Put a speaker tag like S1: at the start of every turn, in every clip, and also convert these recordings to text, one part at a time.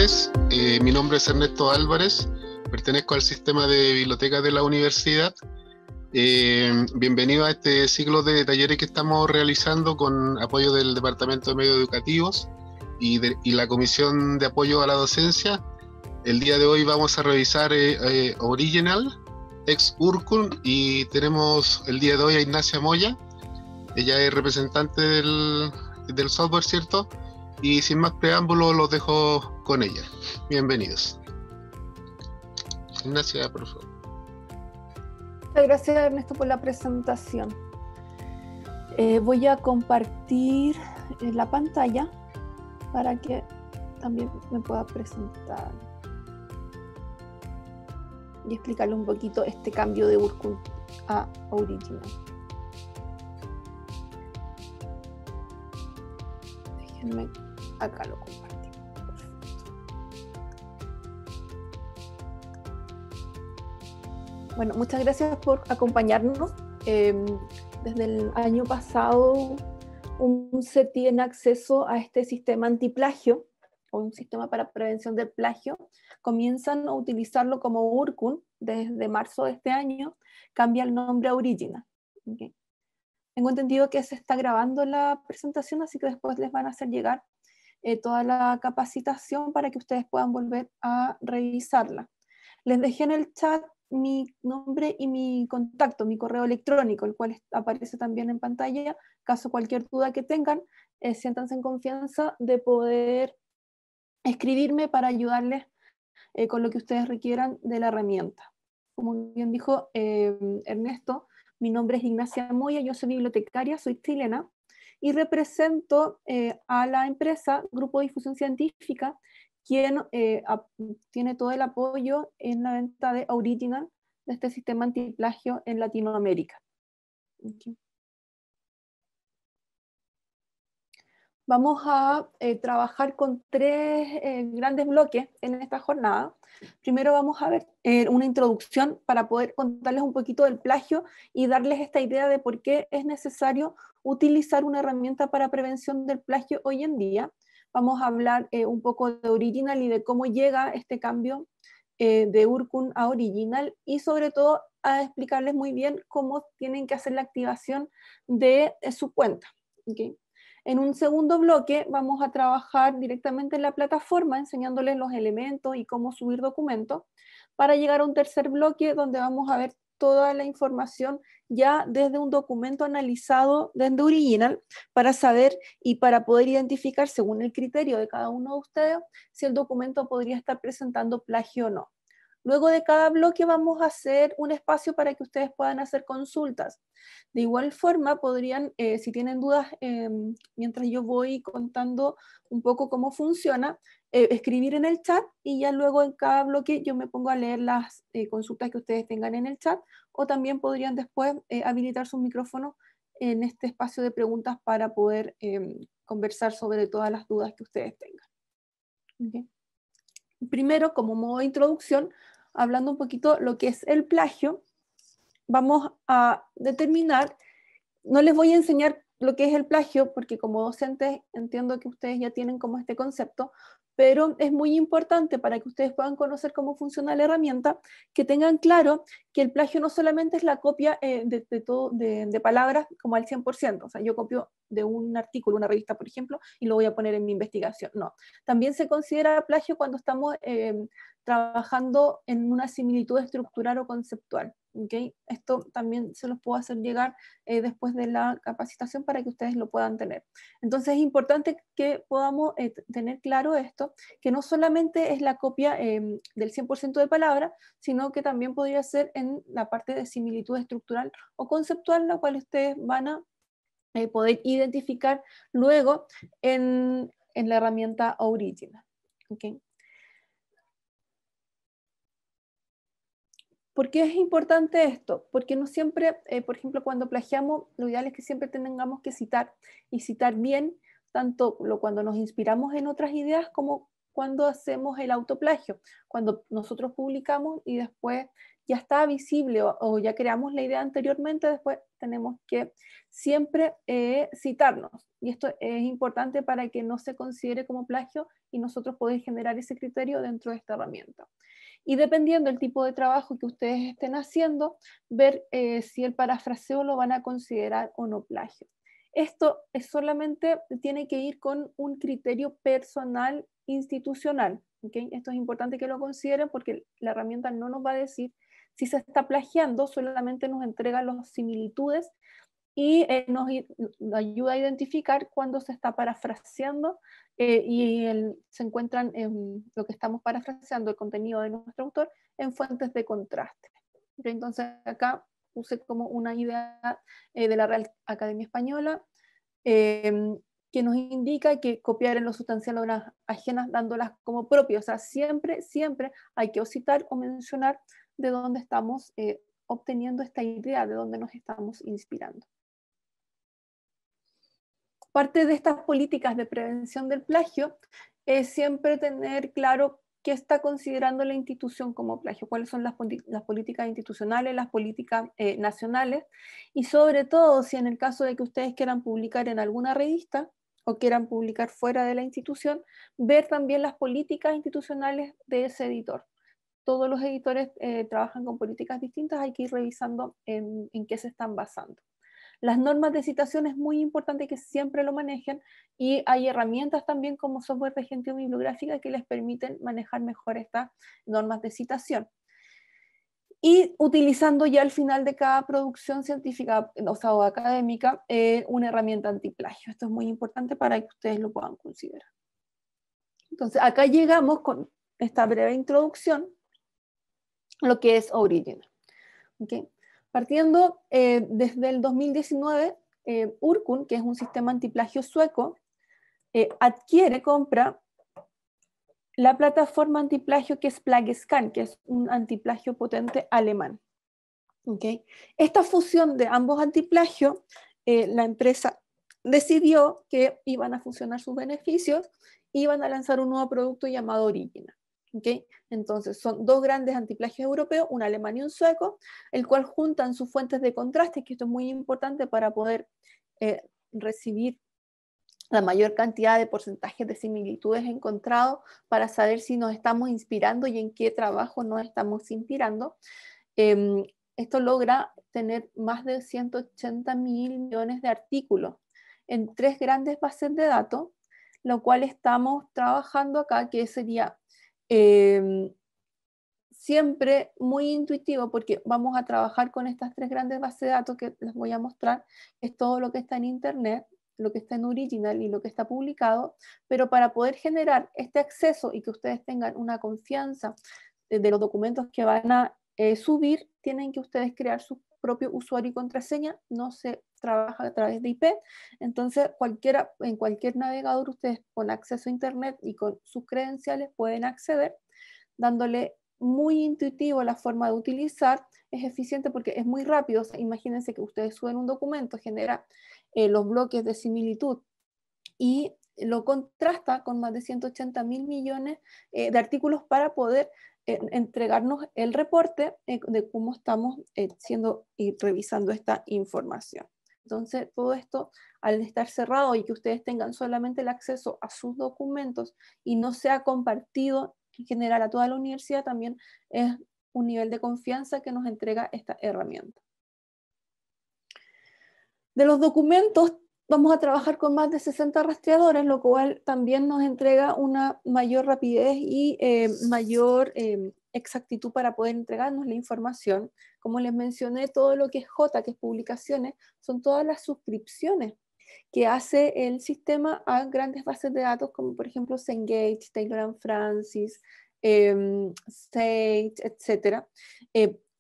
S1: tardes. Mi nombre es Ernesto Álvarez, pertenezco al sistema de bibliotecas de la universidad. Bienvenido a este ciclo de talleres que estamos realizando con apoyo del Departamento de Medios Educativos y la Comisión de Apoyo a la Docencia. El día de hoy vamos a revisar Original, ex Urkun, y tenemos el día de hoy a Ignacia Moya. Ella es representante del software, ¿cierto? Y sin más preámbulos los dejo con ella. Bienvenidos. Ignacia, por favor.
S2: Muchas gracias, Ernesto, por la presentación. Voy a compartir la pantalla para que también me pueda presentar y explicarle un poquito este cambio de Urkun a Original. Déjenme, acá lo compartimos. Perfecto. Bueno, muchas gracias por acompañarnos. Desde el año pasado, UNCE tiene acceso a este sistema antiplagio, o un sistema para prevención del plagio. Comienzan a utilizarlo como Urkun desde marzo de este año, cambia el nombre a Original. Okay. Tengo entendido que se está grabando la presentación, así que después les van a hacer llegar toda la capacitación para que ustedes puedan volver a revisarla. Les dejé en el chat mi nombre y mi contacto, mi correo electrónico, el cual aparece también en pantalla. Caso cualquier duda que tengan, siéntanse en confianza de poder escribirme para ayudarles con lo que ustedes requieran de la herramienta. Como bien dijo Ernesto, mi nombre es Ignacia Moya, yo soy bibliotecaria, soy chilena y represento a la empresa Grupo de Difusión Científica, quien tiene todo el apoyo en la venta de Original, de este sistema antiplagio en Latinoamérica. Okay. Vamos a trabajar con tres grandes bloques en esta jornada. Primero vamos a ver una introducción para poder contarles un poquito del plagio y darles esta idea de por qué es necesario utilizar una herramienta para prevención del plagio hoy en día. Vamos a hablar un poco de Original y de cómo llega este cambio de Urkun a Original, y sobre todo a explicarles muy bien cómo tienen que hacer la activación de su cuenta. ¿Okay? En un segundo bloque vamos a trabajar directamente en la plataforma, enseñándoles los elementos y cómo subir documentos, para llegar a un tercer bloque donde vamos a ver toda la información ya desde un documento analizado desde Original, para saber y para poder identificar, según el criterio de cada uno de ustedes, si el documento podría estar presentando plagio o no. Luego de cada bloque vamos a hacer un espacio para que ustedes puedan hacer consultas. De igual forma, podrían, si tienen dudas, mientras yo voy contando un poco cómo funciona, escribir en el chat, y ya luego en cada bloque yo me pongo a leer las consultas que ustedes tengan en el chat, o también podrían después habilitar sus micrófonos en este espacio de preguntas para poder conversar sobre todas las dudas que ustedes tengan. Okay. Primero, como modo de introducción, hablando un poquito lo que es el plagio, vamos a determinar, no les voy a enseñar lo que es el plagio, porque como docentes entiendo que ustedes ya tienen como este concepto, pero es muy importante para que ustedes puedan conocer cómo funciona la herramienta, que tengan claro que el plagio no solamente es la copia de palabras como al 100%, o sea, yo copio de un artículo, una revista, por ejemplo, y lo voy a poner en mi investigación, no. También se considera plagio cuando estamos trabajando en una similitud estructural o conceptual. ¿Okay? Esto también se los puedo hacer llegar después de la capacitación para que ustedes lo puedan tener. Entonces es importante que podamos tener claro esto, que no solamente es la copia del 100% de palabras, sino que también podría ser en la parte de similitud estructural o conceptual, la cual ustedes van a poder identificar luego en la herramienta Original. ¿Okay? ¿Por qué es importante esto? Porque no siempre, por ejemplo, cuando plagiamos, lo ideal es que siempre tengamos que citar, y citar bien, tanto cuando nos inspiramos en otras ideas como cuando hacemos el autoplagio, cuando nosotros publicamos y después ya está visible o ya creamos la idea anteriormente, después tenemos que siempre citarnos. Y esto es importante para que no se considere como plagio y nosotros poder generar ese criterio dentro de esta herramienta. Y dependiendo del tipo de trabajo que ustedes estén haciendo, ver si el parafraseo lo van a considerar o no plagio. Esto es solamente tiene que ir con un criterio personal institucional. ¿Okay? Esto es importante que lo consideren porque la herramienta no nos va a decir si se está plagiando, solamente nos entrega las similitudes y nos ayuda a identificar cuando se está parafraseando se encuentran en lo que estamos parafraseando, el contenido de nuestro autor, en fuentes de contraste. ¿Okay? Entonces acá puse como una idea de la Real Academia Española, que nos indica que copiar en lo sustancial obras ajenas dándolas como propias. O sea, siempre hay que o citar o mencionar de dónde estamos obteniendo esta idea, de dónde nos estamos inspirando. Parte de estas políticas de prevención del plagio es siempre tener claro qué está considerando la institución como plagio, cuáles son las políticas institucionales, las políticas nacionales, y sobre todo si en el caso de que ustedes quieran publicar en alguna revista o quieran publicar fuera de la institución, ver también las políticas institucionales de ese editor. Todos los editores trabajan con políticas distintas, hay que ir revisando en qué se están basando. Las normas de citación es muy importante que siempre lo manejen y hay herramientas también como software de gestión bibliográfica que les permiten manejar mejor estas normas de citación. Y utilizando ya al final de cada producción científica o académica una herramienta antiplagio. Esto es muy importante para que ustedes lo puedan considerar. Entonces acá llegamos con esta breve introducción a lo que es Original. ¿Okay? Partiendo desde el 2019, Urkun, que es un sistema antiplagio sueco, compra la plataforma antiplagio que es Plagescan, que es un antiplagio potente alemán. ¿Okay? Esta fusión de ambos antiplagios, la empresa decidió que iban a fusionar sus beneficios y iban a lanzar un nuevo producto llamado Original. ¿Okay? Entonces son dos grandes antiplagios europeos, un alemán y un sueco, el cual juntan sus fuentes de contraste, que esto es muy importante para poder recibir la mayor cantidad de porcentajes de similitudes encontrados para saber si nos estamos inspirando y en qué trabajo nos estamos inspirando. Esto logra tener más de 180 mil millones de artículos en 3 grandes bases de datos, lo cual estamos trabajando acá, que sería siempre muy intuitivo porque vamos a trabajar con estas 3 grandes bases de datos que les voy a mostrar, es todo lo que está en internet, lo que está en Original y lo que está publicado, pero para poder generar este acceso y que ustedes tengan una confianza de los documentos que van a subir, tienen que ustedes crear su propio usuario y contraseña, no se trabaja a través de IP, entonces en cualquier navegador ustedes con acceso a internet y con sus credenciales pueden acceder, dándole muy intuitivo la forma de utilizar, es eficiente porque es muy rápido. O sea, imagínense que ustedes suben un documento, genera los bloques de similitud y lo contrasta con más de 180 mil millones de artículos para poder entregarnos el reporte de cómo estamos siendo y revisando esta información. Entonces, todo esto, al estar cerrado y que ustedes tengan solamente el acceso a sus documentos y no sea compartido en general a toda la universidad, también es un nivel de confianza que nos entrega esta herramienta. De los documentos, vamos a trabajar con más de 60 rastreadores, lo cual también nos entrega una mayor rapidez y mayor exactitud para poder entregarnos la información. Como les mencioné, todo lo que es J, que es publicaciones, son todas las suscripciones que hace el sistema a grandes bases de datos, como por ejemplo Cengage, Taylor & Francis, Sage, etc.,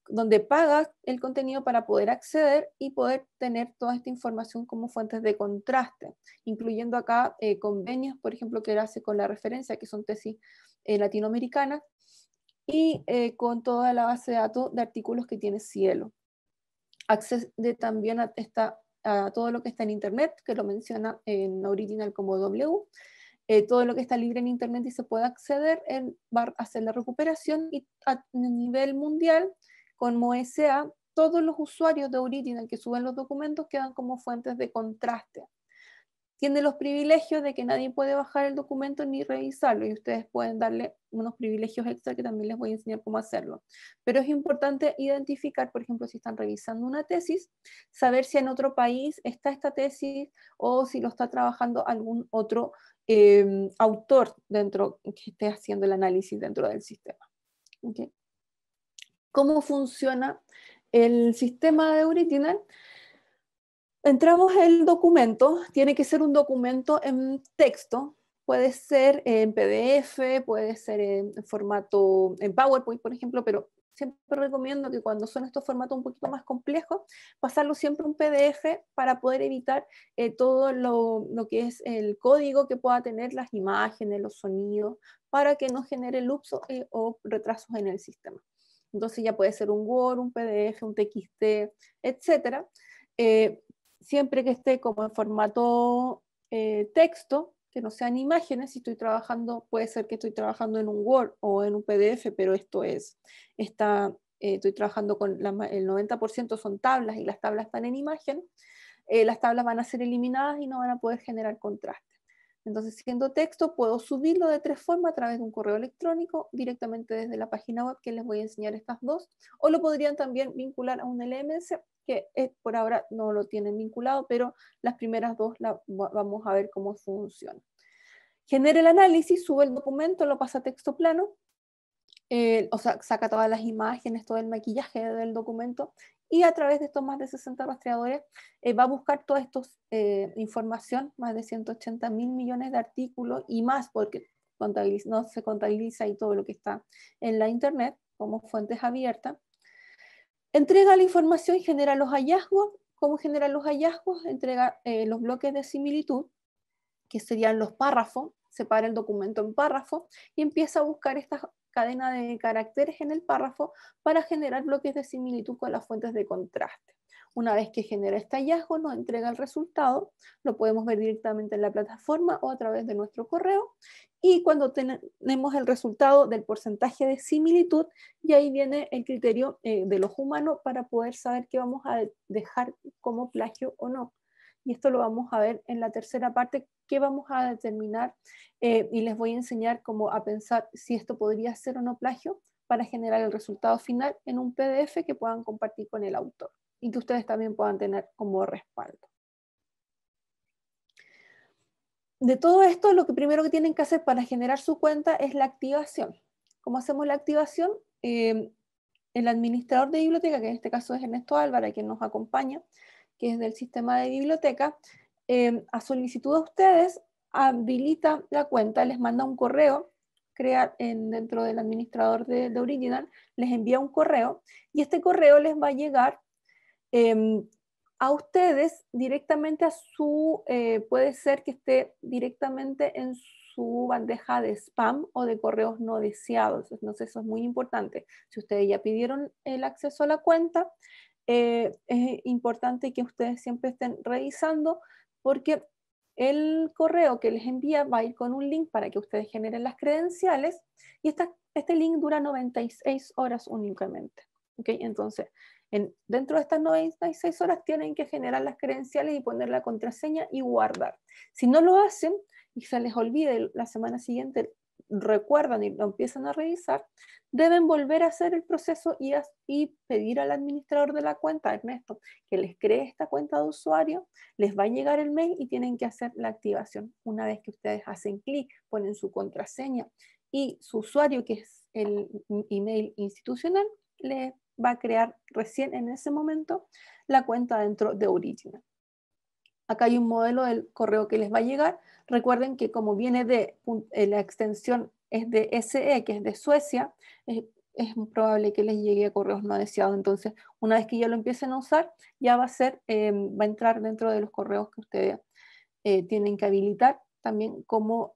S2: donde pagas el contenido para poder acceder y poder tener toda esta información como fuentes de contraste, incluyendo acá convenios, por ejemplo, que hace con la referencia, que son tesis latinoamericanas, y con toda la base de datos de artículos que tiene Cielo. Accede también a todo lo que está en Internet, que lo menciona en Original como W, todo lo que está libre en Internet y se puede acceder, va a hacer la recuperación y a nivel mundial como SA, todos los usuarios de Original que suben los documentos quedan como fuentes de contraste. Tiene los privilegios de que nadie puede bajar el documento ni revisarlo, y ustedes pueden darle unos privilegios extra que también les voy a enseñar cómo hacerlo. Pero es importante identificar, por ejemplo, si están revisando una tesis, saber si en otro país está esta tesis o si lo está trabajando algún otro autor dentro que esté haciendo el análisis dentro del sistema. ¿Okay? ¿Cómo funciona el sistema de Original? Entramos en el documento, tiene que ser un documento en texto, puede ser en PDF, puede ser en formato en PowerPoint, por ejemplo, pero siempre recomiendo que cuando son estos formatos un poquito más complejos, pasarlo siempre a un PDF para poder evitar todo lo que es el código que pueda tener, las imágenes, los sonidos, para que no genere loops o retrasos en el sistema. Entonces ya puede ser un Word, un PDF, un TXT, etcétera. Siempre que esté como en formato texto, que no sean imágenes. Si estoy trabajando, puede ser que estoy trabajando en un Word o en un PDF, pero estoy trabajando con el 90% son tablas y las tablas están en imagen. Las tablas van a ser eliminadas y no van a poder generar contraste. Entonces, siendo texto, puedo subirlo de 3 formas: a través de un correo electrónico, directamente desde la página web, que les voy a enseñar estas dos, o lo podrían también vincular a un LMS, que por ahora no lo tienen vinculado, pero las primeras dos vamos a ver cómo funciona. Genera el análisis, sube el documento, lo pasa a texto plano, o sea, saca todas las imágenes, todo el maquillaje del documento, y a través de estos más de 60 rastreadores va a buscar toda esta información, más de 180.000 millones de artículos y más, porque no se contabiliza y todo lo que está en la internet como fuentes abiertas. Entrega la información y genera los hallazgos. ¿Cómo genera los hallazgos? Entrega los bloques de similitud, que serían los párrafos, separa el documento en párrafos y empieza a buscar esta cadena de caracteres en el párrafo para generar bloques de similitud con las fuentes de contraste. Una vez que genera este hallazgo, nos entrega el resultado, lo podemos ver directamente en la plataforma o a través de nuestro correo, y cuando tenemos el resultado del porcentaje de similitud, y ahí viene el criterio del ojo humano para poder saber qué vamos a dejar como plagio o no. Y esto lo vamos a ver en la tercera parte, que vamos a determinar y les voy a enseñar cómo a pensar si esto podría ser o no plagio para generar el resultado final en un PDF que puedan compartir con el autor y que ustedes también puedan tener como respaldo. De todo esto, lo que primero que tienen que hacer para generar su cuenta es la activación. ¿Cómo hacemos la activación? El administrador de biblioteca, que en este caso es Ernesto Álvaro, quien nos acompaña, que es del sistema de biblioteca, a solicitud de ustedes, habilita la cuenta, les manda un correo, dentro del administrador de Original, les envía un correo, y este correo les va a llegar a ustedes directamente a puede ser que esté directamente en su bandeja de spam o de correos no deseados. Entonces eso es muy importante. Si ustedes ya pidieron el acceso a la cuenta, es importante que ustedes siempre estén revisando, porque el correo que les envía va a ir con un link para que ustedes generen las credenciales, y este link dura 96 horas únicamente. ¿Okay? Entonces, dentro de estas 96 horas tienen que generar las credenciales y poner la contraseña y guardar. Si no lo hacen y se les olvide la semana siguiente, recuerdan y lo empiezan a revisar, deben volver a hacer el proceso y pedir al administrador de la cuenta, Ernesto, que les cree esta cuenta de usuario. Les va a llegar el mail y tienen que hacer la activación. Una vez que ustedes hacen clic, ponen su contraseña y su usuario, que es el email institucional, les va a crear recién en ese momento la cuenta dentro de Original. Acá hay un modelo del correo que les va a llegar. Recuerden que como viene de la extensión es de SE, que es de Suecia, es probable que les llegue a correos no deseados. Entonces, una vez que ya lo empiecen a usar, ya va a entrar dentro de los correos que ustedes tienen que habilitar también como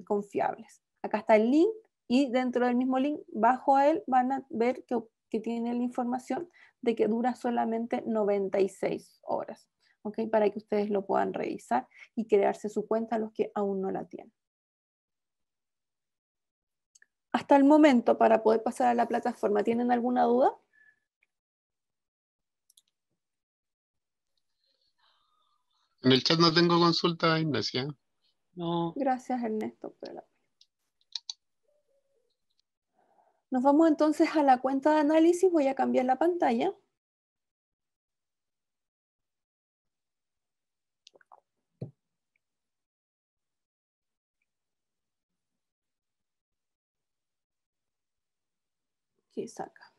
S2: confiables. Acá está el link, y dentro del mismo link, bajo a él, van a ver que tiene la información de que dura solamente 96 horas. ¿Okay? Para que ustedes lo puedan revisar y crearse su cuenta los que aún no la tienen. Hasta el momento, para poder pasar a la plataforma, ¿tienen alguna duda?
S1: En el chat no tengo consulta, Ignacia.
S3: No.
S2: Gracias, Ernesto. Nos vamos entonces a la cuenta de análisis. Voy a cambiar la pantalla. Aquí saca.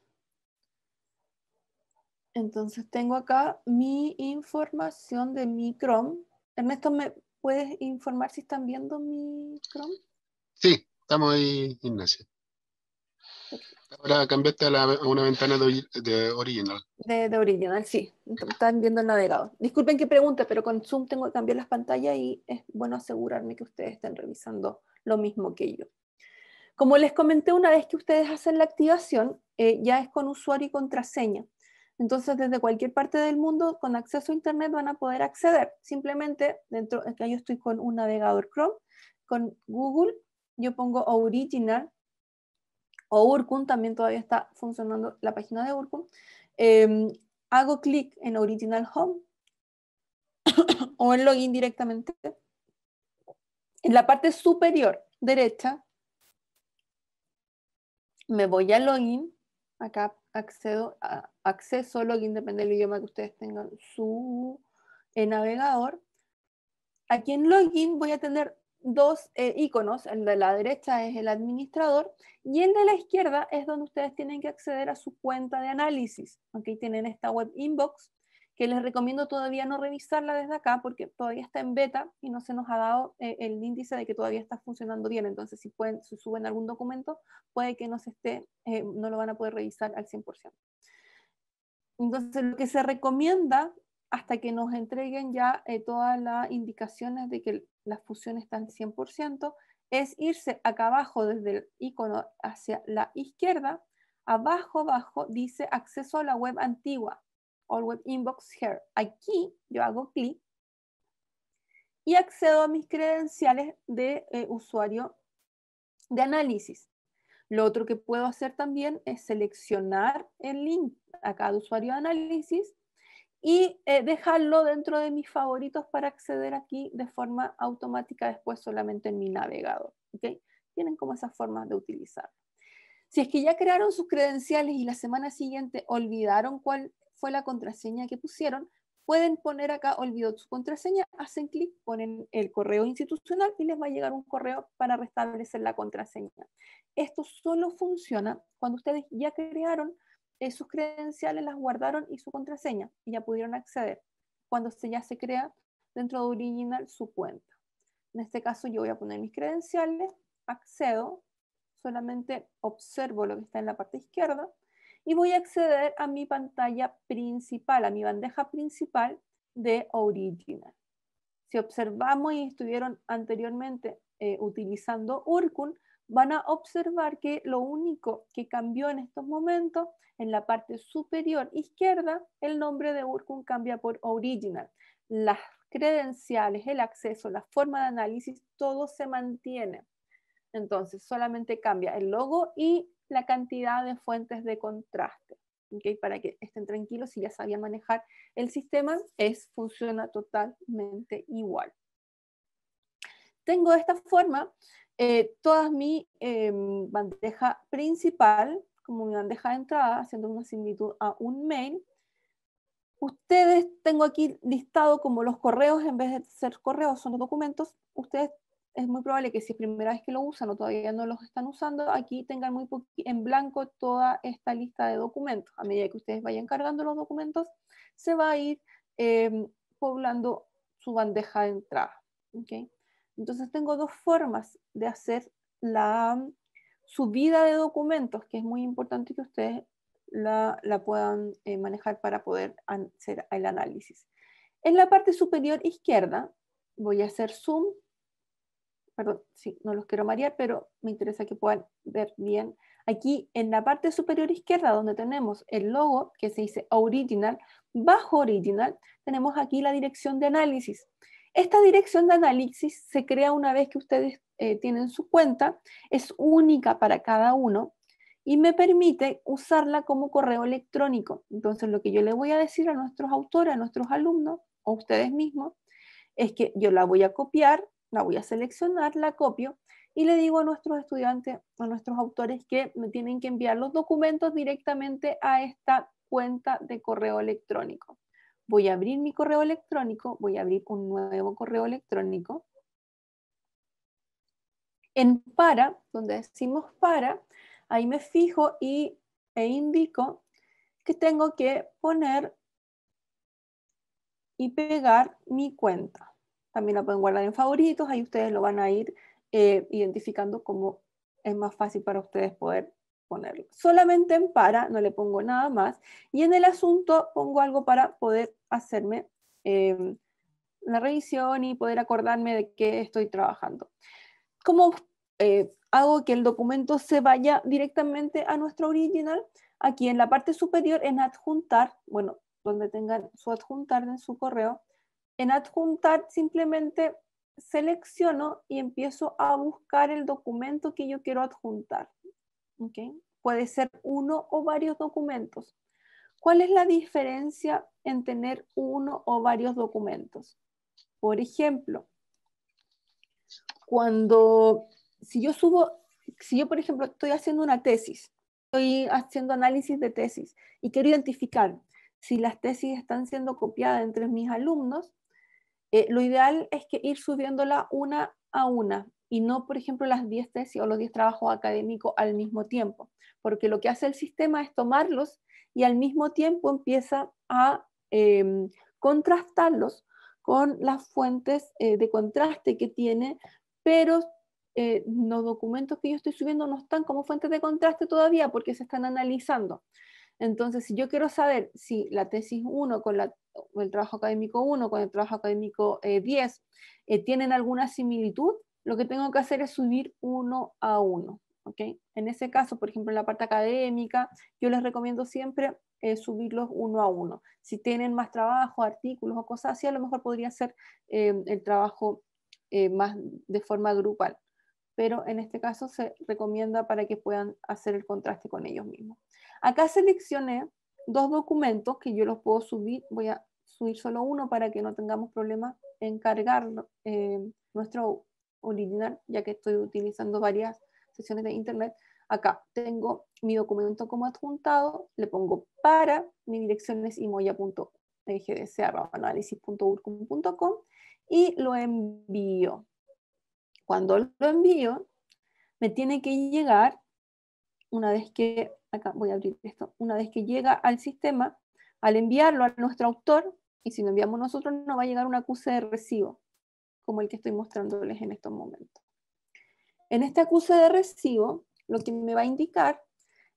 S2: Entonces tengo acá mi información de mi Chrome. Ernesto, ¿me puedes informar si están viendo mi Chrome?
S1: Sí, estamos ahí, Ignacia.
S2: Perfecto.
S1: Ahora cambiaste a una ventana de Original.
S2: De Original, sí. Están viendo el navegador. Disculpen que pregunte, pero con Zoom tengo que cambiar las pantallas y es bueno asegurarme que ustedes estén revisando lo mismo que yo. Como les comenté, una vez que ustedes hacen la activación, ya es con usuario y contraseña. Entonces, desde cualquier parte del mundo, con acceso a Internet, van a poder acceder. Simplemente, acá yo estoy con un navegador Chrome, con Google, yo pongo Original, o Urkun, también todavía está funcionando la página de Urkun. Hago clic en Original Home, o en Login directamente. En la parte superior derecha, me voy a Login, acá acceso, login, depende del idioma que ustedes tengan su navegador. Aquí en Login voy a tener dos iconos, el de la derecha es el administrador y el de la izquierda es donde ustedes tienen que acceder a su cuenta de análisis. Aquí tienen esta web inbox que les recomiendo todavía no revisarla desde acá porque todavía está en beta y no se nos ha dado el índice de que todavía está funcionando bien. Entonces, si suben algún documento, puede que no no lo van a poder revisar al 100%. Entonces, lo que se recomienda hasta que nos entreguen ya todas las indicaciones de que la fusión está al 100%, es irse acá abajo desde el icono hacia la izquierda. Abajo dice acceso a la web antigua. All Web Inbox Here. Aquí yo hago clic y accedo a mis credenciales de usuario de análisis. Lo otro que puedo hacer también es seleccionar el link acá de usuario de análisis y dejarlo dentro de mis favoritos para acceder aquí de forma automática después solamente en mi navegador. ¿Okay? Tienen como esas formas de utilizarlo. Si es que ya crearon sus credenciales y la semana siguiente olvidaron cuál fue la contraseña que pusieron, pueden poner acá olvidó su contraseña, hacen clic, ponen el correo institucional y les va a llegar un correo para restablecer la contraseña. Esto solo funciona cuando ustedes ya crearon sus credenciales, las guardaron y su contraseña y ya pudieron acceder. Cuando ya se crea dentro de Original su cuenta. En este caso yo voy a poner mis credenciales, accedo, solamente observo lo que está en la parte izquierda y voy a acceder a mi pantalla principal, a mi bandeja principal de Original. Si observamos y estuvieron anteriormente utilizando Urkun, van a observar que lo único que cambió en estos momentos, en la parte superior izquierda, el nombre de Urkun cambia por Original. Las credenciales, el acceso, la forma de análisis, todo se mantiene. Entonces, solamente cambia el logo y la cantidad de fuentes de contraste. ¿Okay? Para que estén tranquilos, si ya sabían manejar el sistema, funciona totalmente igual. Tengo de esta forma toda mi bandeja principal, como mi bandeja de entrada, haciendo una similitud a un mail. Ustedes, tengo aquí listado como los correos, en vez de ser correos, son los documentos. Ustedes, es muy probable que si es primera vez que lo usan o todavía no los están usando, aquí tengan en blanco toda esta lista de documentos. A medida que ustedes vayan cargando los documentos, se va a ir poblando su bandeja de entrada. ¿Okay? Entonces tengo dos formas de hacer la subida de documentos, que es muy importante que ustedes la puedan manejar para poder hacer el análisis. En la parte superior izquierda, voy a hacer zoom, perdón, sí, no los quiero marear, pero me interesa que puedan ver bien. Aquí en la parte superior izquierda, donde tenemos el logo que se dice Original, bajo Original, tenemos aquí la dirección de análisis. Esta dirección de análisis se crea una vez que ustedes tienen su cuenta, es única para cada uno y me permite usarla como correo electrónico. Entonces, lo que yo le voy a decir a nuestros autores, a nuestros alumnos, o ustedes mismos, es que yo la voy a copiar, la voy a seleccionar, la copio, y le digo a nuestros estudiantes, a nuestros autores, que me tienen que enviar los documentos directamente a esta cuenta de correo electrónico. Voy a abrir mi correo electrónico, voy a abrir un nuevo correo electrónico. En para, donde decimos para, ahí me fijo e indico que tengo que poner y pegar mi cuenta. También la pueden guardar en favoritos, ahí ustedes lo van a ir identificando como es más fácil para ustedes poder ponerlo. Solamente en para, no le pongo nada más, y en el asunto pongo algo para poder hacerme la revisión y poder acordarme de qué estoy trabajando. ¿Cómo hago que el documento se vaya directamente a nuestro original? Aquí en la parte superior, en adjuntar, bueno, donde tengan su adjuntar en su correo, en adjuntar simplemente selecciono y empiezo a buscar el documento que yo quiero adjuntar. ¿Okay? Puede ser uno o varios documentos. ¿Cuál es la diferencia en tener uno o varios documentos? Por ejemplo, si yo por ejemplo estoy haciendo una tesis, estoy haciendo análisis de tesis y quiero identificar si las tesis están siendo copiadas entre mis alumnos, lo ideal es que ir subiéndola una a una y no, por ejemplo, las 10 tesis o los 10 trabajos académicos al mismo tiempo, porque lo que hace el sistema es tomarlos y al mismo tiempo empieza a contrastarlos con las fuentes de contraste que tiene, pero los documentos que yo estoy subiendo no están como fuentes de contraste todavía porque se están analizando. Entonces, si yo quiero saber si la tesis 1 con el trabajo académico 1 con el trabajo académico 10 tienen alguna similitud, lo que tengo que hacer es subir uno a uno. ¿Okay? En ese caso, por ejemplo, en la parte académica, yo les recomiendo siempre subirlos uno a uno. Si tienen más trabajo, artículos o cosas así, a lo mejor podría ser el trabajo más de forma grupal. Pero en este caso se recomienda para que puedan hacer el contraste con ellos mismos. Acá seleccioné dos documentos que yo los puedo subir. Voy a subir solo uno para que no tengamos problemas en cargar nuestro original, ya que estoy utilizando varias sesiones de internet. Acá tengo mi documento como adjuntado, le pongo para, mi dirección es imoya.gdc@analysis.urcum.com y lo envío. Cuando lo envío, me tiene que llegar, una vez que, acá voy a abrir esto, una vez que llega al sistema, al enviarlo a nuestro autor, y si lo enviamos nosotros, nos va a llegar un acuse de recibo, como el que estoy mostrándoles en estos momentos. En este acuse de recibo, lo que me va a indicar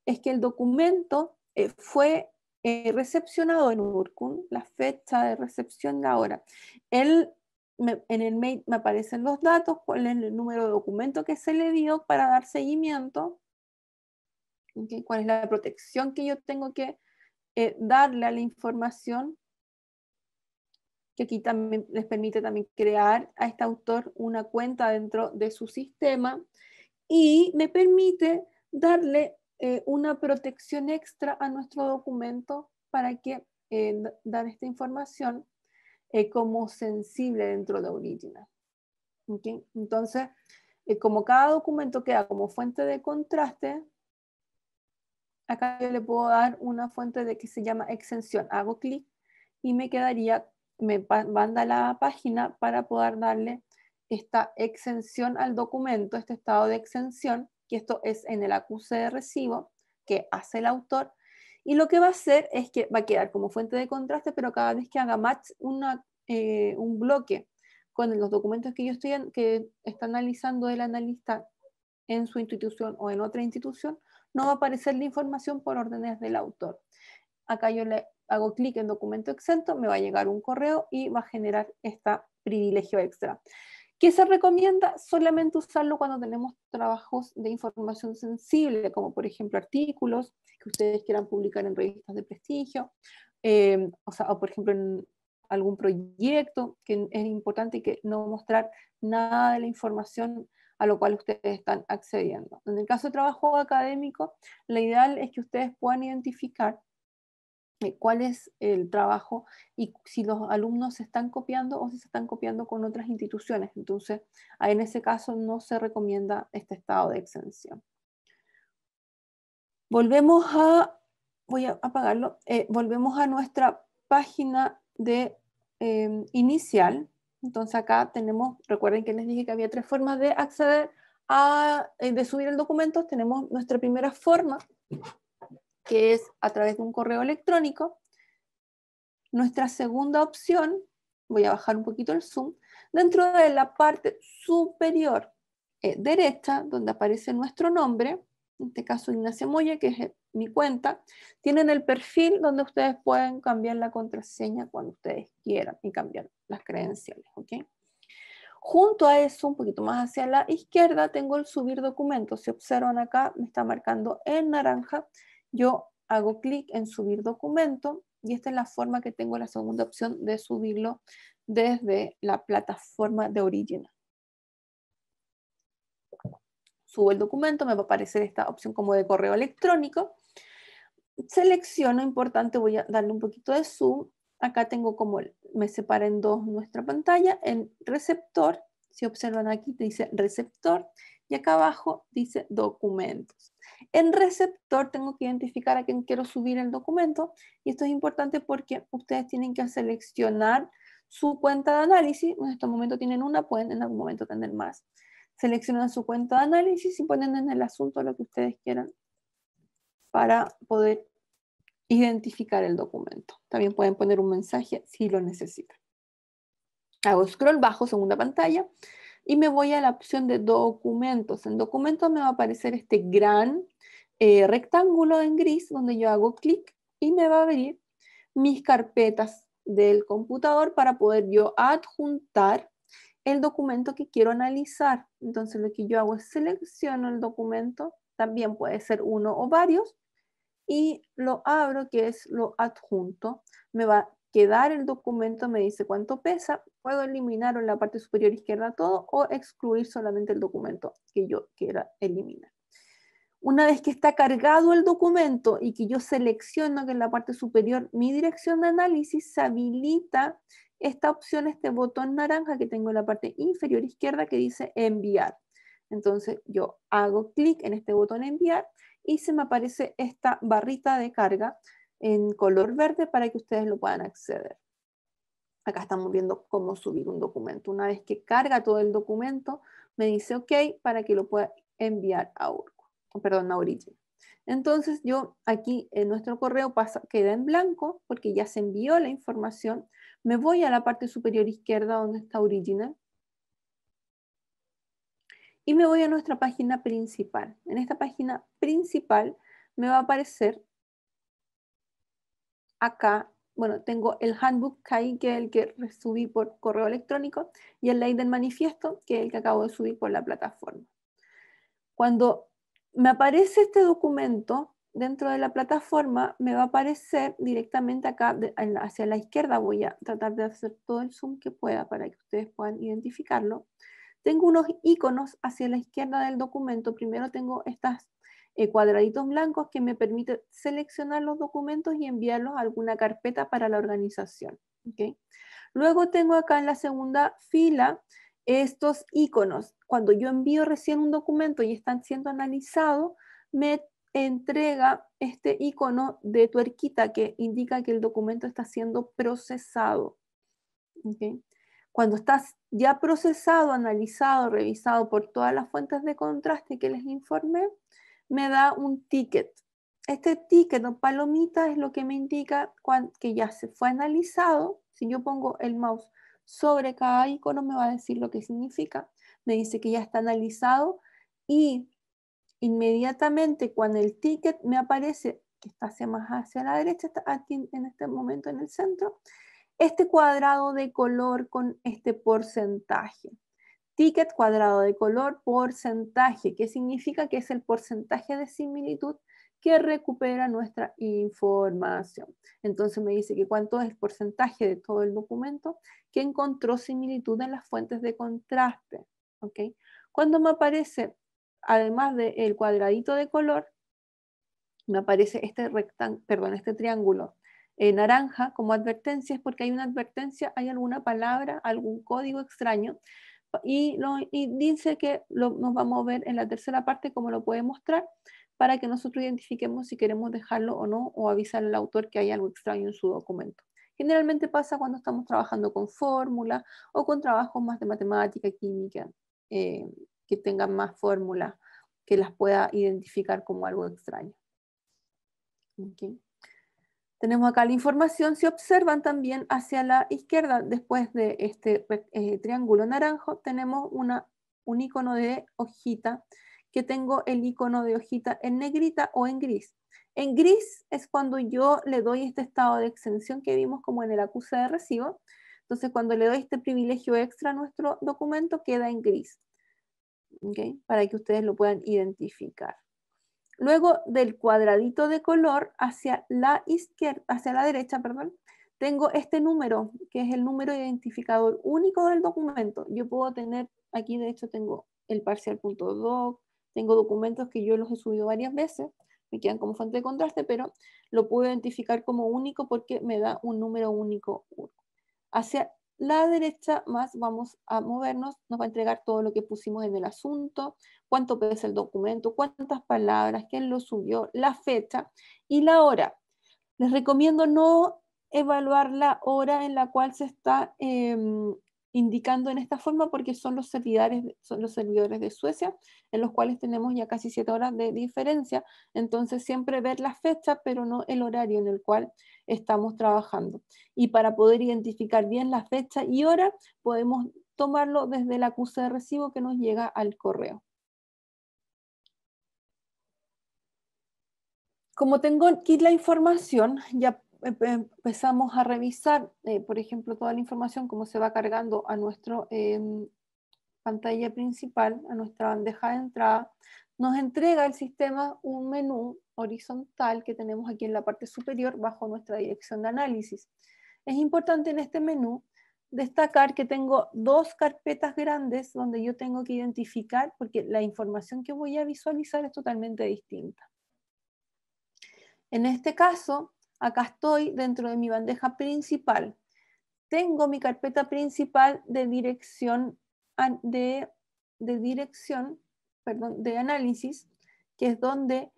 S2: es que el documento fue recepcionado en Urcum, la fecha de recepción, la hora. En el mail me aparecen los datos, cuál es el número de documento que se le dio para dar seguimiento, ¿okay? Cuál es la protección que yo tengo que darle a la información, que aquí también les permite también crear a este autor una cuenta dentro de su sistema y me permite darle una protección extra a nuestro documento para que dar esta información como sensible dentro de Original. ¿Okay? Entonces, como cada documento queda como fuente de contraste, acá yo le puedo dar una fuente de que se llama exención. Hago clic y me quedaría, me manda a la página para poder darle esta exención al documento, este estado de exención, que esto es en el acuse de recibo que hace el autor, y lo que va a hacer es que va a quedar como fuente de contraste, pero cada vez que haga match un bloque con los documentos que está analizando el analista en su institución o en otra institución, no va a aparecer la información por órdenes del autor. Acá yo le hago clic en documento exento, me va a llegar un correo y va a generar este privilegio extra. ¿Qué se recomienda? Solamente usarlo cuando tenemos trabajos de información sensible, como por ejemplo artículos que ustedes quieran publicar en revistas de prestigio, o por ejemplo en algún proyecto, que es importante que no mostrar nada de la información a lo cual ustedes están accediendo. En el caso de trabajo académico, la ideal es que ustedes puedan identificar cuál es el trabajo y si los alumnos se están copiando o si se están copiando con otras instituciones. Entonces, en ese caso no se recomienda este estado de exención. Volvemos a, voy a apagarlo, volvemos a nuestra página de inicial. Entonces acá tenemos, recuerden que les dije que había 3 formas de acceder de subir el documento. Tenemos nuestra primera forma, que es a través de un correo electrónico. Nuestra segunda opción, voy a bajar un poquito el zoom, dentro de la parte superior derecha, donde aparece nuestro nombre, en este caso Ignacia Moya, que es mi cuenta, tienen el perfil donde ustedes pueden cambiar la contraseña cuando ustedes quieran y cambiar las credenciales, ¿ok? Junto a eso, un poquito más hacia la izquierda, tengo el subir documentos. Si observan acá, me está marcando en naranja. Yo hago clic en subir documento y esta es la forma que tengo, la segunda opción de subirlo desde la plataforma de Original. Subo el documento, me va a aparecer esta opción como de correo electrónico. Selecciono, importante, voy a darle un poquito de zoom. Acá tengo como, me separa en dos nuestra pantalla, en receptor, si observan aquí dice receptor, y acá abajo dice documentos. En receptor tengo que identificar a quién quiero subir el documento, y esto es importante porque ustedes tienen que seleccionar su cuenta de análisis. En este momento tienen una, pueden en algún momento tener más. Seleccionan su cuenta de análisis y ponen en el asunto lo que ustedes quieran para poder identificar el documento. También pueden poner un mensaje si lo necesitan. Hago scroll, bajo segunda pantalla y me voy a la opción de documentos. En documentos me va a aparecer este gran rectángulo en gris donde yo hago clic y me va a abrir mis carpetas del computador para poder yo adjuntar el documento que quiero analizar. Entonces lo que yo hago es selecciono el documento, también puede ser uno o varios, y lo abro, que es lo adjunto. Me va a quedar el documento, me dice cuánto pesa, puedo eliminar en la parte superior izquierda todo o excluir solamente el documento que yo quiera eliminar. Una vez que está cargado el documento y que yo selecciono que en la parte superior mi dirección de análisis, se habilita esta opción, este botón naranja que tengo en la parte inferior izquierda que dice enviar. Entonces yo hago clic en este botón enviar y se me aparece esta barrita de carga en color verde para que ustedes lo puedan acceder. Acá estamos viendo cómo subir un documento. Una vez que carga todo el documento, me dice OK para que lo pueda enviar a Origin. Entonces yo aquí en nuestro correo queda en blanco porque ya se envió la información. Me voy a la parte superior izquierda donde está Original y me voy a nuestra página principal. En esta página principal me va a aparecer acá, bueno, tengo el handbook KAI, que es el que subí por correo electrónico, y el ley del manifiesto, que es el que acabo de subir por la plataforma. Cuando me aparece este documento dentro de la plataforma, me va a aparecer directamente acá hacia la izquierda. Voy a tratar de hacer todo el zoom que pueda para que ustedes puedan identificarlo. Tengo unos iconos hacia la izquierda del documento. Primero tengo estas cuadraditos blancos que me permiten seleccionar los documentos y enviarlos a alguna carpeta para la organización. ¿Okay? Luego tengo acá en la segunda fila estos iconos. Cuando yo envío recién un documento y están siendo analizados, me entrega este icono de tuerquita que indica que el documento está siendo procesado. ¿Okay? Cuando está ya procesado, analizado, revisado por todas las fuentes de contraste que les informé, me da un ticket. Este ticket o palomita es lo que me indica que ya se fue analizado. Si yo pongo el mouse sobre cada icono me va a decir lo que significa. Me dice que ya está analizado y inmediatamente cuando el ticket me aparece, que está más hacia la derecha, está aquí en este momento en el centro, este cuadrado de color con este porcentaje. Ticket cuadrado de color porcentaje, que significa que es el porcentaje de similitud que recupera nuestra información. Entonces me dice que cuánto es el porcentaje de todo el documento que encontró similitud en las fuentes de contraste. ¿Okay? Cuando me aparece, además del cuadradito de color, me aparece este triángulo naranja como advertencia es porque hay una advertencia, hay alguna palabra, algún código extraño, y dice que nos va a mover en la tercera parte como lo puede mostrar, para que nosotros identifiquemos si queremos dejarlo o no, o avisar al autor que hay algo extraño en su documento. Generalmente pasa cuando estamos trabajando con fórmulas o con trabajos más de matemática, química, que tengan más fórmulas que las pueda identificar como algo extraño. Okay. Tenemos acá la información. Si observan también hacia la izquierda, después de este triángulo naranjo, tenemos un icono de hojita, que tengo el icono de hojita en negrita o en gris. En gris es cuando yo le doy este estado de exención que vimos como en el acuse de recibo. Entonces, cuando le doy este privilegio extra a nuestro documento, queda en gris. ¿Okay? Para que ustedes lo puedan identificar. Luego del cuadradito de color hacia la izquierda, hacia la derecha, perdón, tengo este número, que es el número identificador único del documento. Yo puedo tener, aquí de hecho tengo el parcial.doc, tengo documentos que yo los he subido varias veces, me quedan como fuente de contraste, pero lo puedo identificar como único porque me da un número único. Hacia la derecha más vamos a movernos, nos va a entregar todo lo que pusimos en el asunto, cuánto pesa el documento, cuántas palabras, quién lo subió, la fecha y la hora. Les recomiendo no evaluar la hora en la cual se está indicando en esta forma porque son los servidores de Suecia, en los cuales tenemos ya casi 7 horas de diferencia. Entonces siempre ver la fecha, pero no el horario en el cual estamos trabajando. Y para poder identificar bien la fecha y hora, podemos tomarlo desde el acuse de recibo que nos llega al correo. Como tengo aquí la información, ya empezamos a revisar, por ejemplo, toda la información, cómo se va cargando a nuestra pantalla principal, a nuestra bandeja de entrada. Nos entrega el sistema un menú horizontal que tenemos aquí en la parte superior bajo nuestra dirección de análisis. Es importante en este menú destacar que tengo 2 carpetas grandes donde yo tengo que identificar, porque la información que voy a visualizar es totalmente distinta. En este caso, acá estoy dentro de mi bandeja principal. Tengo mi carpeta principal de dirección de análisis, que es donde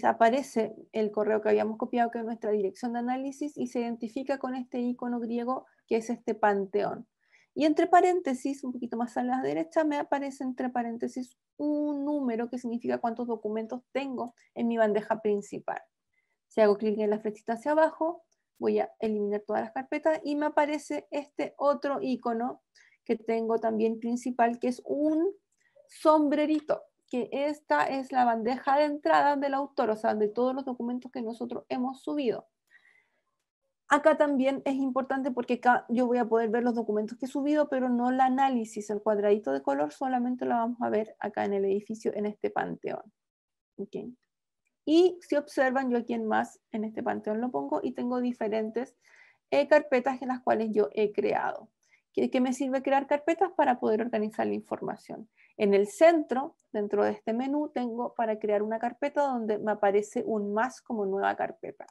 S2: aparece el correo que habíamos copiado, que es nuestra dirección de análisis, y se identifica con este icono griego, que es este panteón. Y entre paréntesis, un poquito más a la derecha, me aparece entre paréntesis un número que significa cuántos documentos tengo en mi bandeja principal. Si hago clic en la flechita hacia abajo, voy a eliminar todas las carpetas y me aparece este otro icono que tengo también principal, que es un sombrerito, que esta es la bandeja de entrada del autor, o sea, de todos los documentos que nosotros hemos subido. Acá también es importante porque acá yo voy a poder ver los documentos que he subido, pero no el análisis, el cuadradito de color, solamente lo vamos a ver acá en el edificio, en este panteón. Okay. Y si observan, yo aquí en más, en este panteón lo pongo y tengo diferentes carpetas en las cuales yo he creado. ¿Qué me sirve crear carpetas? Para poder organizar la información. En el centro, dentro de este menú, tengo para crear una carpeta donde me aparece un más como nueva carpeta.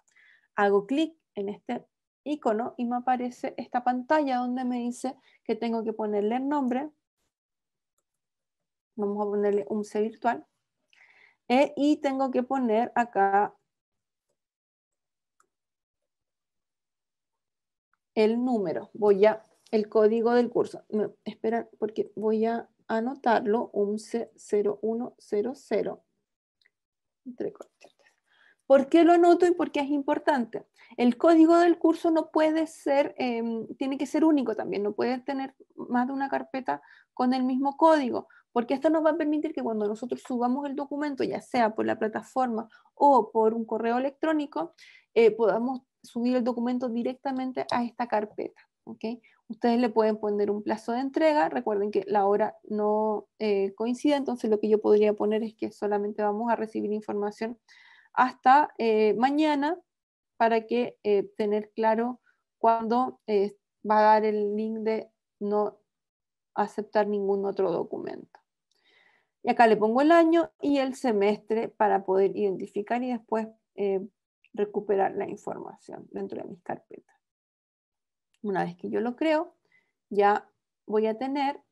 S2: Hago clic en este icono y me aparece esta pantalla donde me dice que tengo que ponerle el nombre. Vamos a ponerle un C virtual. Y tengo que poner acá el número. El código del curso. Espera, porque voy a anotarlo, UMCE 0100. ¿Por qué lo anoto y por qué es importante? El código del curso no puede ser, tiene que ser único también, no puede tener más de una carpeta con el mismo código, porque esto nos va a permitir que cuando nosotros subamos el documento, ya sea por la plataforma o por un correo electrónico, podamos subir el documento directamente a esta carpeta. ¿Okay? Ustedes le pueden poner un plazo de entrega, recuerden que la hora no coincide, entonces lo que yo podría poner es que solamente vamos a recibir información hasta mañana para que tener claro cuándo va a dar el link de no aceptar ningún otro documento. Y acá le pongo el año y el semestre para poder identificar y después recuperar la información dentro de mis carpetas. Una vez que yo lo creo, ya voy a tener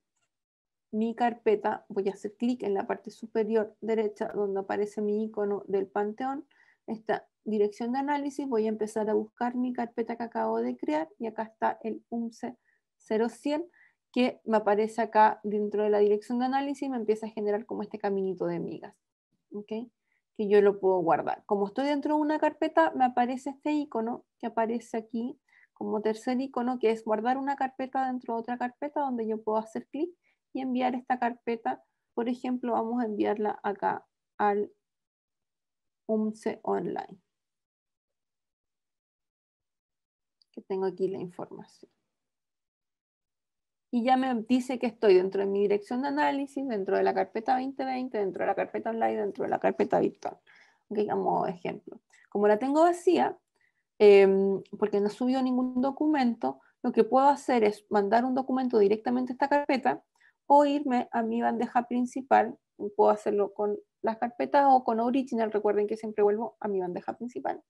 S2: mi carpeta, voy a hacer clic en la parte superior derecha donde aparece mi icono del Panteón, esta dirección de análisis, voy a empezar a buscar mi carpeta que acabo de crear y acá está el UMSE 0100 que me aparece acá dentro de la dirección de análisis y me empieza a generar como este caminito de migas, ¿okay? Que yo lo puedo guardar. Como estoy dentro de una carpeta, me aparece este icono que aparece aquí como tercer icono, que es guardar una carpeta dentro de otra carpeta donde yo puedo hacer clic y enviar esta carpeta. Por ejemplo, vamos a enviarla acá al UMSE Online, que tengo aquí la información. Y ya me dice que estoy dentro de mi dirección de análisis, dentro de la carpeta 2020, dentro de la carpeta online, dentro de la carpeta virtual. Okay, como ejemplo. Como la tengo vacía, porque no subió ningún documento, lo que puedo hacer es mandar un documento directamente a esta carpeta o irme a mi bandeja principal. Puedo hacerlo con las carpetas o con Original. Recuerden que siempre vuelvo a mi bandeja principal.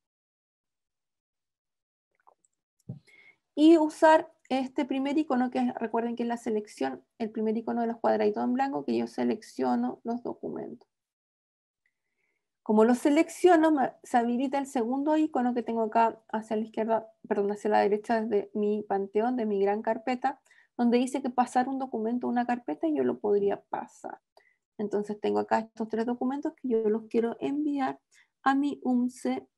S2: Y usar este primer icono, que recuerden que es la selección, el primer icono de los cuadraditos en blanco, que yo selecciono los documentos. Como lo selecciono, se habilita el segundo icono que tengo acá hacia la izquierda, perdón, hacia la derecha de mi panteón, de mi gran carpeta, donde dice que pasar un documento a una carpeta y yo lo podría pasar. Entonces tengo acá estos 3 documentos que yo los quiero enviar a mi UMSE,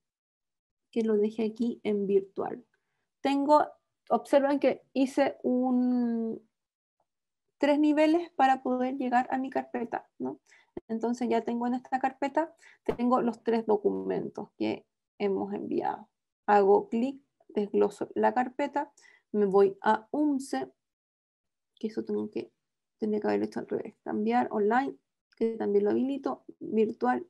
S2: que lo dejé aquí en virtual. Observen que hice 3 niveles para poder llegar a mi carpeta, ¿no? Entonces ya tengo en esta carpeta, tengo los 3 documentos que hemos enviado. Hago clic, desgloso la carpeta, me voy a UMSE, que eso tendría que haber hecho al revés, cambiar online, que también lo habilito, virtual,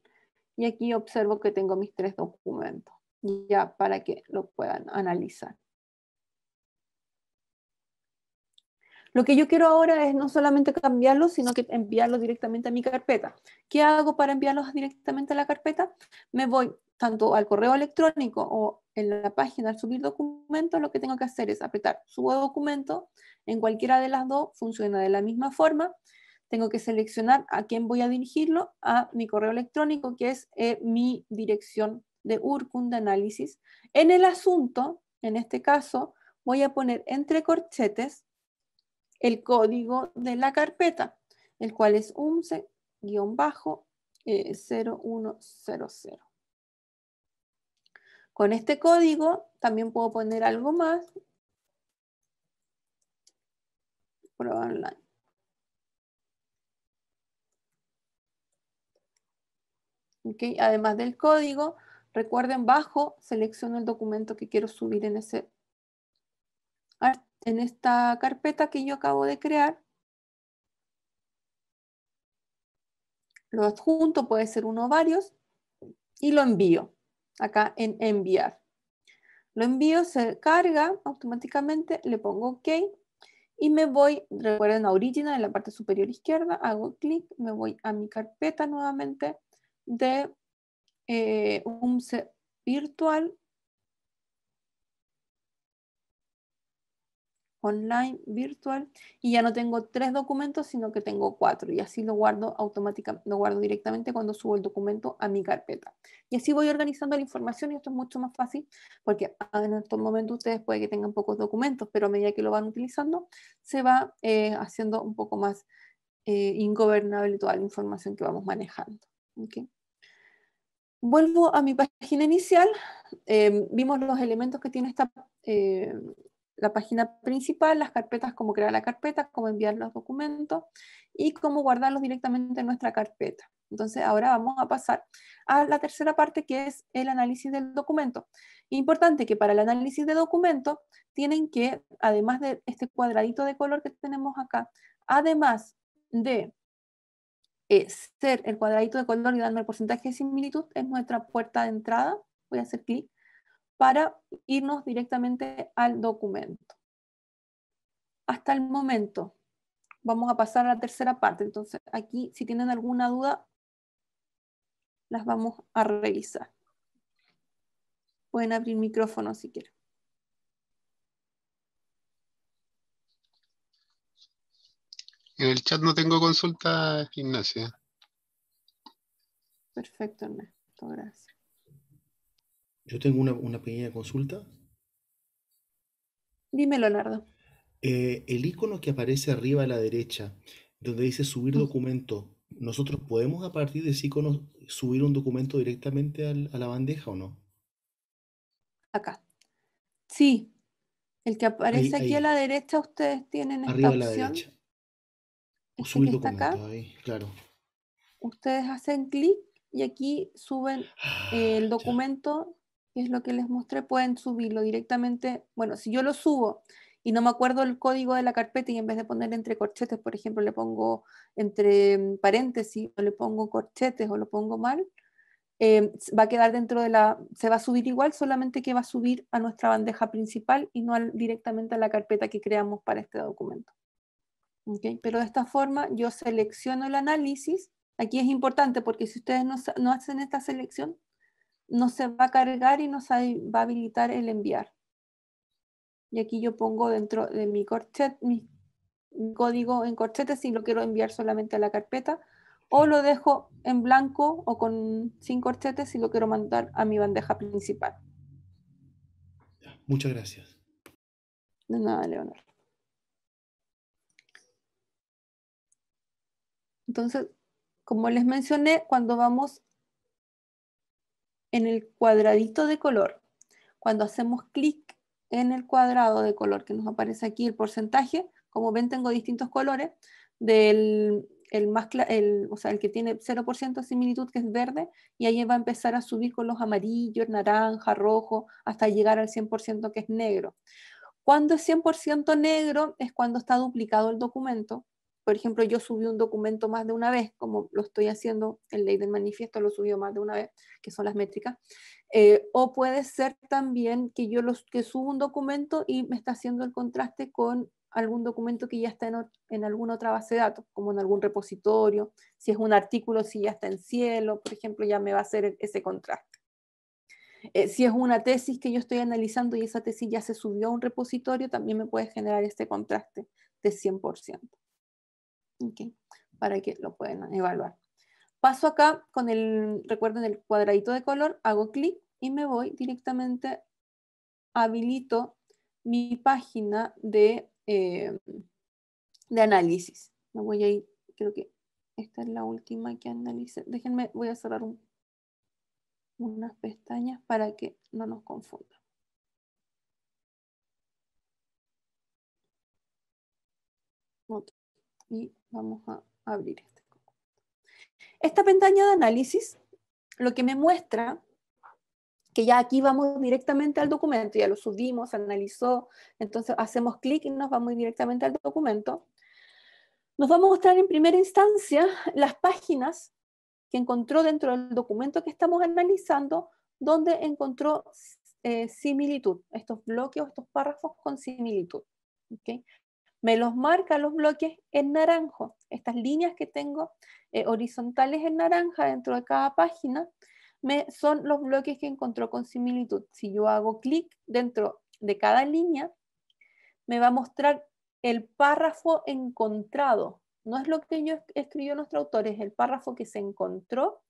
S2: y aquí observo que tengo mis 3 documentos, ya para que lo puedan analizar. Lo que yo quiero ahora es no solamente cambiarlos, sino que enviarlos directamente a mi carpeta. ¿Qué hago para enviarlos directamente a la carpeta? Me voy tanto al correo electrónico o en la página al subir documentos. Lo que tengo que hacer es apretar subo documento. En cualquiera de las dos funciona de la misma forma. Tengo que seleccionar a quién voy a dirigirlo, a mi correo electrónico, que es mi dirección de URCUN de análisis. En el asunto, en este caso, voy a poner entre corchetes el código de la carpeta, el cual es UMSE-0100. Con este código también puedo poner algo más. Prueba online. Okay. Además del código, recuerden, bajo, selecciono el documento que quiero subir en esta carpeta que yo acabo de crear. Lo adjunto, puede ser uno o varios, y lo envío acá en enviar. Lo envío, se carga automáticamente, le pongo OK y me voy, recuerden, a Original en la parte superior izquierda, hago clic, me voy a mi carpeta nuevamente de UMSE virtual, online virtual, y ya no tengo 3 documentos, sino que tengo 4, y así lo guardo automáticamente, lo guardo directamente cuando subo el documento a mi carpeta. Y así voy organizando la información, y esto es mucho más fácil, porque en estos momentos ustedes puede que tengan pocos documentos, pero a medida que lo van utilizando, se va haciendo un poco más ingobernable toda la información que vamos manejando. ¿Okay? Vuelvo a mi página inicial, vimos los elementos que tiene la página principal, las carpetas, cómo crear la carpeta, cómo enviar los documentos y cómo guardarlos directamente en nuestra carpeta. Entonces ahora vamos a pasar a la tercera parte, que es el análisis del documento. Importante que para el análisis de documento tienen que, además de este cuadradito de color que tenemos acá, además de ser el cuadradito de color y dando el porcentaje de similitud, es nuestra puerta de entrada. Voy a hacer clic para irnos directamente al documento. Hasta el momento vamos a pasar a la tercera parte. Entonces aquí, si tienen alguna duda, las vamos a revisar. Pueden abrir micrófono si quieren.
S1: En el chat no tengo consulta, Ignacia.
S2: Perfecto, Ernesto, gracias.
S3: Yo tengo una pequeña consulta.
S2: Dime, Leonardo.
S3: El icono que aparece arriba a la derecha, donde dice subir documento, ¿nosotros podemos a partir de ese icono subir un documento directamente a la bandeja o no?
S2: Acá. Sí, el que aparece aquí a
S3: Ahí,
S2: la derecha, ustedes tienen esta
S3: arriba a la
S2: opción.
S3: derecha. O
S2: Este
S3: subir
S2: que está acá,
S3: documento, ahí, claro.
S2: ustedes hacen clic y aquí suben el
S3: Ya.
S2: documento, que es lo que les mostré, pueden subirlo directamente. Bueno, si yo lo subo y no me acuerdo el código de la carpeta y en vez de poner entre corchetes, por ejemplo, le pongo entre paréntesis o le pongo corchetes o lo pongo mal, va a quedar dentro de se va a subir igual, solamente que va a subir a nuestra bandeja principal y no directamente a la carpeta que creamos para este documento. ¿Okay? Pero de esta forma yo selecciono el análisis. Aquí es importante porque si ustedes no hacen esta selección, no se va a cargar y no se va a habilitar el enviar. Y aquí yo pongo dentro de mi código en corchetes si lo quiero enviar solamente a la carpeta, o lo dejo en blanco o sin corchetes si lo quiero mandar a mi bandeja principal.
S3: Ya, muchas gracias.
S2: De nada, Leonardo. Entonces, como les mencioné, cuando vamos en el cuadradito de color, cuando hacemos clic en el cuadrado de color que nos aparece aquí, el porcentaje, como ven tengo distintos colores, o sea, el que tiene 0% de similitud, que es verde, y ahí va a empezar a subir con los amarillos, naranja, rojo, hasta llegar al 100% que es negro. Cuando es 100% negro es cuando está duplicado el documento. Por ejemplo, yo subí un documento más de una vez, como lo estoy haciendo en Ley del Manifiesto, lo subió más de una vez, que son las métricas. O puede ser también que yo que subo un documento y me está haciendo el contraste con algún documento que ya está en alguna otra base de datos, como en algún repositorio. Si es un artículo, si ya está en Cielo, por ejemplo, ya me va a hacer ese contraste. Si es una tesis que yo estoy analizando y esa tesis ya se subió a un repositorio, también me puede generar este contraste de 100%. ¿Okay? Para que lo puedan evaluar. Paso acá con recuerden el cuadradito de color, hago clic y me voy directamente, habilito mi página de análisis. Me voy a ir, creo que esta es la última que analicé. Déjenme, voy a cerrar unas pestañas para que no nos confundan. Y vamos a abrir este. Esta pestaña de análisis lo que me muestra, que ya aquí vamos directamente al documento, ya lo subimos, analizó, entonces hacemos clic y nos vamos directamente al documento. Nos va a mostrar en primera instancia las páginas que encontró dentro del documento que estamos analizando, donde encontró similitud, estos bloques o estos párrafos con similitud. ¿Okay? Me los marca los bloques en naranjo. Estas líneas que tengo horizontales en naranja dentro de cada página son los bloques que encontró con similitud. Si yo hago clic dentro de cada línea, me va a mostrar el párrafo encontrado. No es lo que escribió nuestro autor, es el párrafo que se encontró.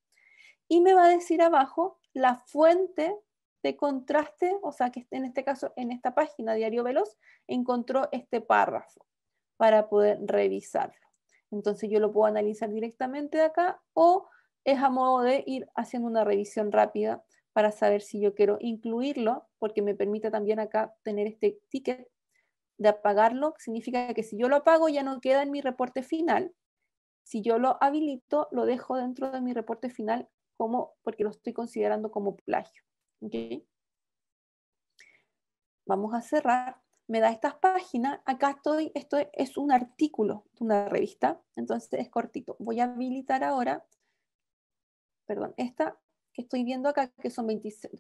S2: Y me va a decir abajo la fuente de contraste, o sea que en este caso, en esta página Diario Veloz, encontró este párrafo para poder revisarlo. Entonces yo lo puedo analizar directamente de acá o es a modo de ir haciendo una revisión rápida para saber si yo quiero incluirlo, porque me permite también acá tener este ticket de apagarlo, que significa que si yo lo apago ya no queda en mi reporte final. Si yo lo habilito, lo dejo dentro de mi reporte final porque lo estoy considerando como plagio. ¿Okay? Vamos a cerrar. Me da estas páginas. Acá esto es un artículo de una revista, entonces es cortito. Voy a habilitar ahora, perdón, esta que estoy viendo acá, que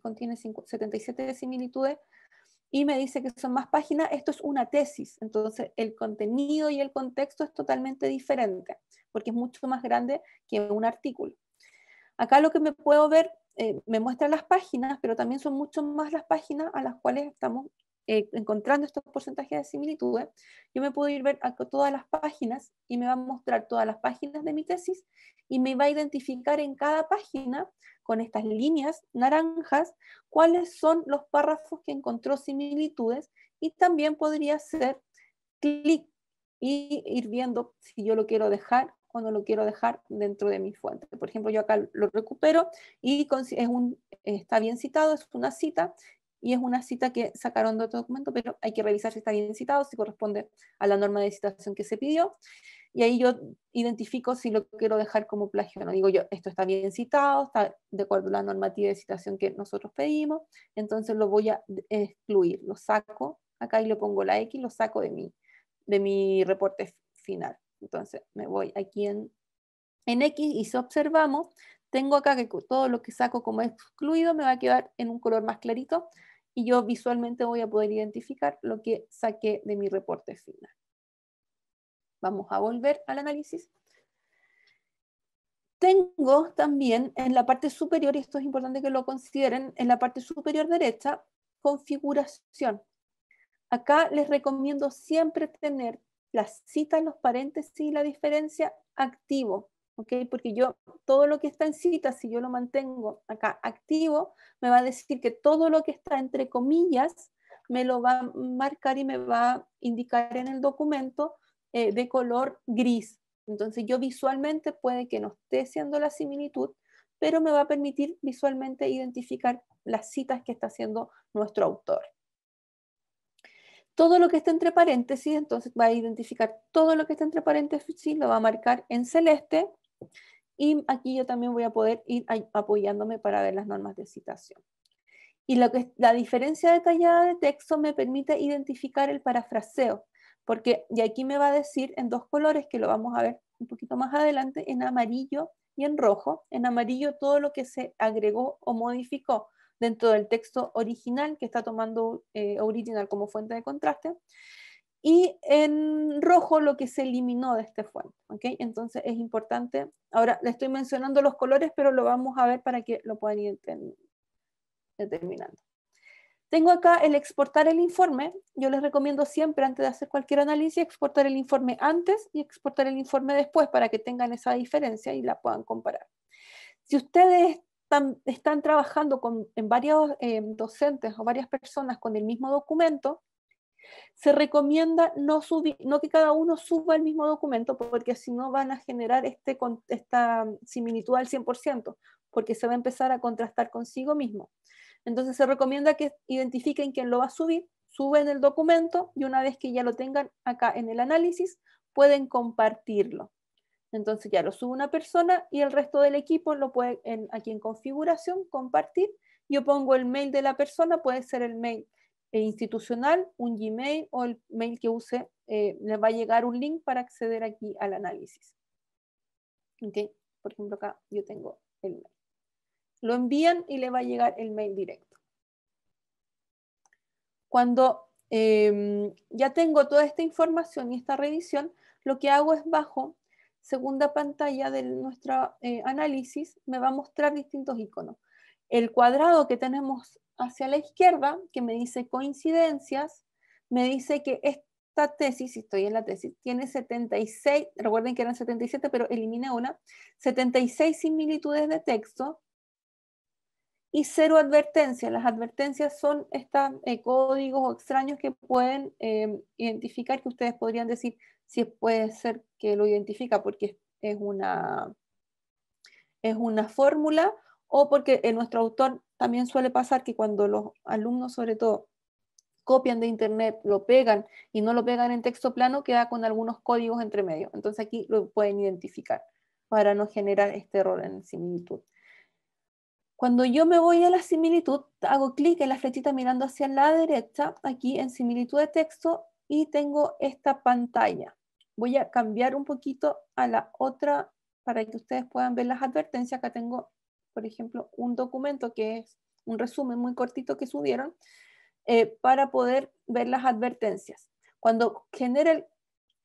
S2: contiene 77 similitudes, y me dice que son más páginas. Esto es una tesis, entonces el contenido y el contexto es totalmente diferente, porque es mucho más grande que un artículo. Acá lo que me puedo ver me muestra las páginas, pero también son mucho más las páginas a las cuales estamos encontrando estos porcentajes de similitudes. Yo me puedo ir a ver a todas las páginas y me va a mostrar todas las páginas de mi tesis y me va a identificar en cada página con estas líneas naranjas cuáles son los párrafos que encontró similitudes, y también podría hacer clic y ir viendo si yo lo quiero dejar o no lo quiero dejar dentro de mi fuente. Por ejemplo, yo acá lo recupero y está bien citado, es una cita, y es una cita que sacaron de otro documento, pero hay que revisar si está bien citado, si corresponde a la norma de citación que se pidió, y ahí yo identifico si lo quiero dejar como plagio o no. Digo yo, esto está bien citado, está de acuerdo a la normativa de citación que nosotros pedimos, entonces lo voy a excluir, lo saco acá y le pongo la X, lo saco de mi reporte final. Entonces me voy aquí en X, y si observamos, tengo acá que todo lo que saco como excluido me va a quedar en un color más clarito, y yo visualmente voy a poder identificar lo que saqué de mi reporte final. Vamos a volver al análisis. Tengo también en la parte superior, y esto es importante que lo consideren, en la parte superior derecha, configuración. Acá les recomiendo siempre tener las citas, los paréntesis y la diferencia activo, ¿ok? Porque todo lo que está en citas, si yo lo mantengo acá activo, me va a decir que todo lo que está entre comillas me lo va a marcar y me va a indicar en el documento de color gris. Entonces yo visualmente puede que no esté haciendo la similitud, pero me va a permitir visualmente identificar las citas que está haciendo nuestro autor. Todo lo que está entre paréntesis, entonces va a identificar todo lo que está entre paréntesis, lo va a marcar en celeste, y aquí yo también voy a poder ir apoyándome para ver las normas de citación. Y la diferencia detallada de texto me permite identificar el parafraseo, porque y aquí me va a decir en dos colores, que lo vamos a ver un poquito más adelante, en amarillo y en rojo. En amarillo todo lo que se agregó o modificó dentro del texto original, que está tomando original como fuente de contraste, y en rojo lo que se eliminó de este fuente, ¿ok? Entonces es importante, ahora le estoy mencionando los colores, pero lo vamos a ver para que lo puedan ir determinando. Tengo acá el exportar el informe. Yo les recomiendo siempre, antes de hacer cualquier análisis, exportar el informe antes y exportar el informe después, para que tengan esa diferencia y la puedan comparar. Si ustedes están trabajando en varios docentes o varias personas con el mismo documento, se recomienda no que cada uno suba el mismo documento, porque si no van a generar esta similitud al 100%, porque se va a empezar a contrastar consigo mismo. Entonces se recomienda que identifiquen quién lo va a subir, suben el documento, y una vez que ya lo tengan acá en el análisis, pueden compartirlo. Entonces ya lo sube una persona y el resto del equipo lo puede, aquí en configuración, compartir. Yo pongo el mail de la persona, puede ser el mail institucional, un Gmail o el mail que use, les va a llegar un link para acceder aquí al análisis. ¿Okay? Por ejemplo, acá yo tengo el mail. Lo envían y le va a llegar el mail directo. Cuando ya tengo toda esta información y esta revisión, lo que hago es bajo segunda pantalla de nuestro análisis, me va a mostrar distintos iconos. El cuadrado que tenemos hacia la izquierda, que me dice coincidencias, me dice que esta tesis, si estoy en la tesis, tiene 76, recuerden que eran 77, pero eliminé una, 76 similitudes de texto y 0 advertencias. Las advertencias son estos códigos o extraños que pueden identificar, que ustedes podrían decir si puede ser que lo identifica porque es una fórmula, o porque nuestro autor también suele pasar que cuando los alumnos, sobre todo, copian de internet, lo pegan y no lo pegan en texto plano, queda con algunos códigos entre medio. Entonces aquí lo pueden identificar para no generar este error en similitud. Cuando yo me voy a la similitud, hago clic en la flechita mirando hacia la derecha, aquí en similitud de texto, y tengo esta pantalla. Voy a cambiar un poquito a la otra para que ustedes puedan ver las advertencias. Acá tengo, por ejemplo, un documento que es un resumen muy cortito que subieron para poder ver las advertencias. Cuando genere,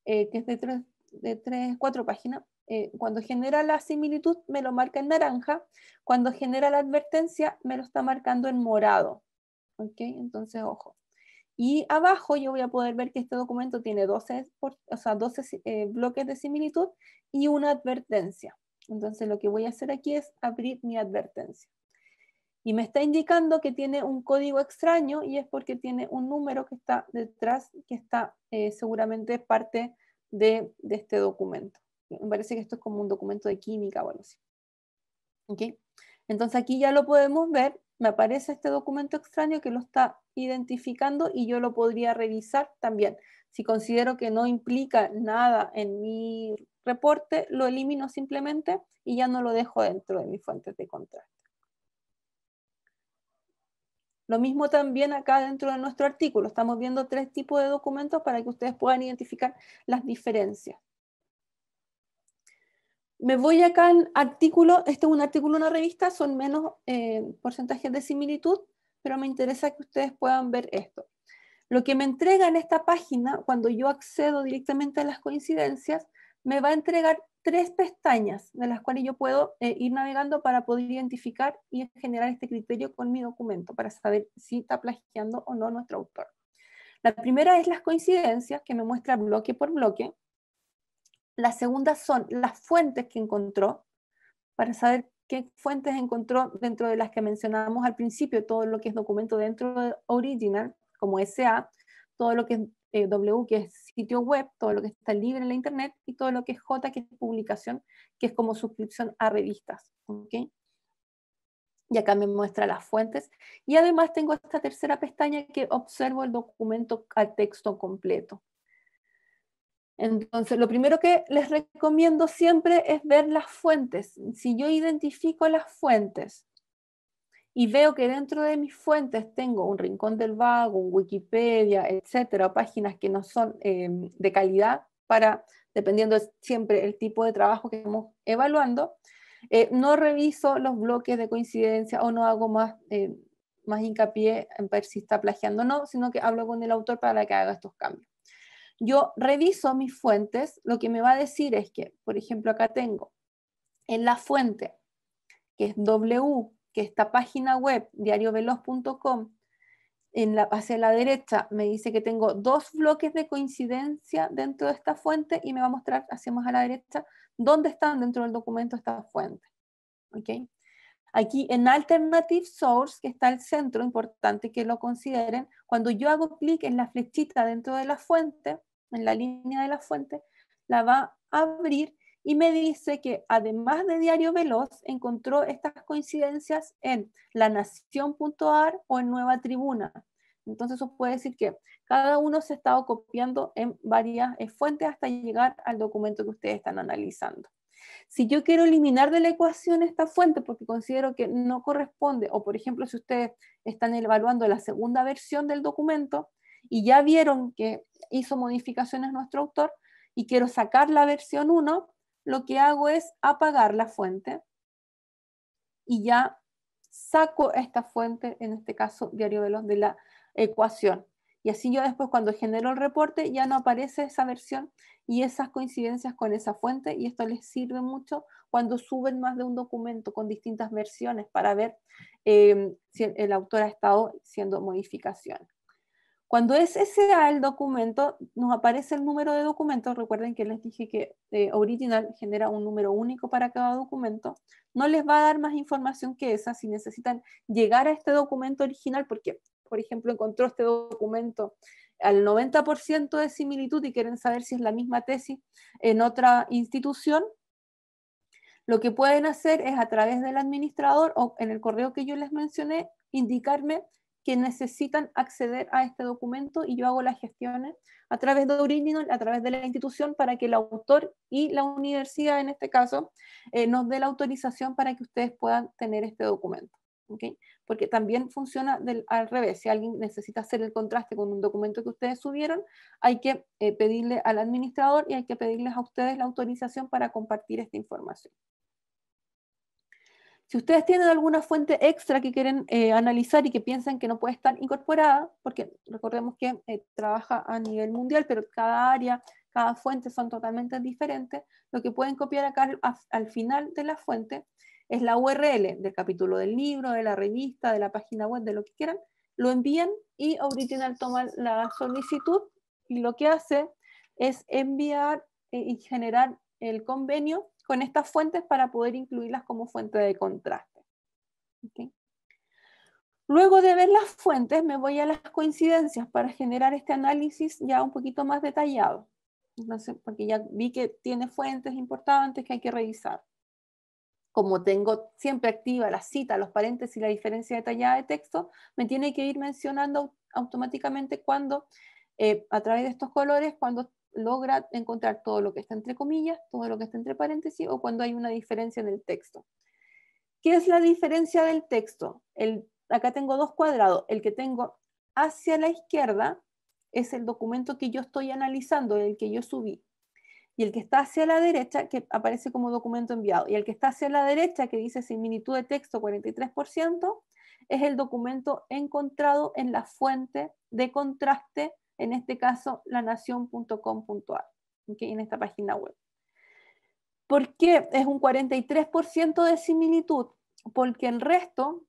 S2: que es de 4 páginas, cuando genera la similitud me lo marca en naranja, cuando genera la advertencia me lo está marcando en morado. ¿Ok? Entonces, ojo. Y abajo yo voy a poder ver que este documento tiene 12 bloques de similitud y una advertencia. Entonces lo que voy a hacer aquí es abrir mi advertencia. Y me está indicando que tiene un código extraño y es porque tiene un número que está detrás, que está seguramente parte de este documento. Me parece que esto es como un documento de química o algo así. ¿Okay? Entonces aquí ya lo podemos ver, me aparece este documento extraño que lo está identificando y yo lo podría revisar también. Si considero que no implica nada en mi reporte, lo elimino simplemente y ya no lo dejo dentro de mis fuentes de contraste. Lo mismo también acá dentro de nuestro artículo. Estamos viendo 3 tipos de documentos para que ustedes puedan identificar las diferencias. Me voy acá en artículo, este es un artículo de una revista, son menos porcentajes de similitud, pero me interesa que ustedes puedan ver esto. Lo que me entrega en esta página, cuando yo accedo directamente a las coincidencias, me va a entregar 3 pestañas, de las cuales yo puedo ir navegando para poder identificar y generar este criterio con mi documento, para saber si está plagiando o no nuestro autor. La primera es las coincidencias, que me muestra bloque por bloque. La segunda son las fuentes que encontró, para saber qué fuentes encontró dentro de las que mencionábamos al principio, todo lo que es documento dentro de Original, como SA, todo lo que es W, que es sitio web, todo lo que está libre en la internet, y todo lo que es J, que es publicación, que es como suscripción a revistas. ¿Okay? Y acá me muestra las fuentes. Y además tengo esta tercera pestaña que observo el documento al texto completo. Entonces, lo primero que les recomiendo siempre es ver las fuentes. Si yo identifico las fuentes y veo que dentro de mis fuentes tengo un Rincón del Vago, un Wikipedia, etcétera, páginas que no son de calidad, dependiendo siempre el tipo de trabajo que estamos evaluando, no reviso los bloques de coincidencia o no hago más hincapié en ver si está plagiando o no, sino que hablo con el autor para que haga estos cambios. Yo reviso mis fuentes, lo que me va a decir es que, por ejemplo, acá tengo en la fuente, que es W, que esta página web, diarioveloz.com, hacia la derecha me dice que tengo 2 bloques de coincidencia dentro de esta fuente y me va a mostrar hacia más a la derecha dónde están dentro del documento estas fuentes. ¿Okay? Aquí en Alternative Source, que está al centro, importante que lo consideren, cuando yo hago clic en la flechita dentro de la fuente, en la línea de la fuente, la va a abrir y me dice que además de Diario Veloz, encontró estas coincidencias en lanación.ar o en Nueva Tribuna. Entonces eso puede decir que cada uno se ha estado copiando en varias fuentes hasta llegar al documento que ustedes están analizando. Si yo quiero eliminar de la ecuación esta fuente porque considero que no corresponde, o por ejemplo si ustedes están evaluando la segunda versión del documento y ya vieron que hizo modificaciones nuestro autor y quiero sacar la versión 1, lo que hago es apagar la fuente y ya saco esta fuente, en este caso Diario Veloz, de la ecuación. Y así yo después cuando genero el reporte ya no aparece esa versión y esas coincidencias con esa fuente, y esto les sirve mucho cuando suben más de un documento con distintas versiones para ver si el autor ha estado haciendo modificaciones. Cuando es SA el documento, nos aparece el número de documento. Recuerden que les dije que Original genera un número único para cada documento. No les va a dar más información que esa si necesitan llegar a este documento original, porque, por ejemplo, encontró este documento al 90% de similitud y quieren saber si es la misma tesis en otra institución. Lo que pueden hacer es a través del administrador o en el correo que yo les mencioné, indicarme que necesitan acceder a este documento y yo hago las gestiones a través de Original, a través de la institución, para que el autor y la universidad, en este caso, nos dé la autorización para que ustedes puedan tener este documento. ¿Okay? Porque también funciona al revés. Si alguien necesita hacer el contraste con un documento que ustedes subieron, hay que pedirle al administrador y hay que pedirles a ustedes la autorización para compartir esta información. Si ustedes tienen alguna fuente extra que quieren analizar y que piensan que no puede estar incorporada, porque recordemos que trabaja a nivel mundial, pero cada área, cada fuente son totalmente diferentes, lo que pueden copiar acá al final de la fuente es la URL del capítulo del libro, de la revista, de la página web, de lo que quieran, lo envían y Original toma la solicitud y lo que hace es enviar y generar el convenio con estas fuentes para poder incluirlas como fuente de contraste. ¿Okay? Luego de ver las fuentes, me voy a las coincidencias para generar este análisis ya un poquito más detallado. Entonces, porque ya vi que tiene fuentes importantes que hay que revisar. Como tengo siempre activa la cita, los paréntesis y la diferencia detallada de texto, me tiene que ir mencionando automáticamente cuando, a través de estos colores, cuando logra encontrar todo lo que está entre comillas, todo lo que está entre paréntesis, o cuando hay una diferencia en el texto. ¿Qué es la diferencia del texto? Acá tengo dos cuadrados. El que tengo hacia la izquierda es el documento que yo estoy analizando, el que yo subí. Y el que está hacia la derecha, que aparece como documento enviado. Y el que está hacia la derecha, que dice similitud de texto 43%, es el documento encontrado en la fuente de contraste, en este caso, lanación.com.ar, ¿okay? En esta página web. ¿Por qué es un 43% de similitud? Porque el resto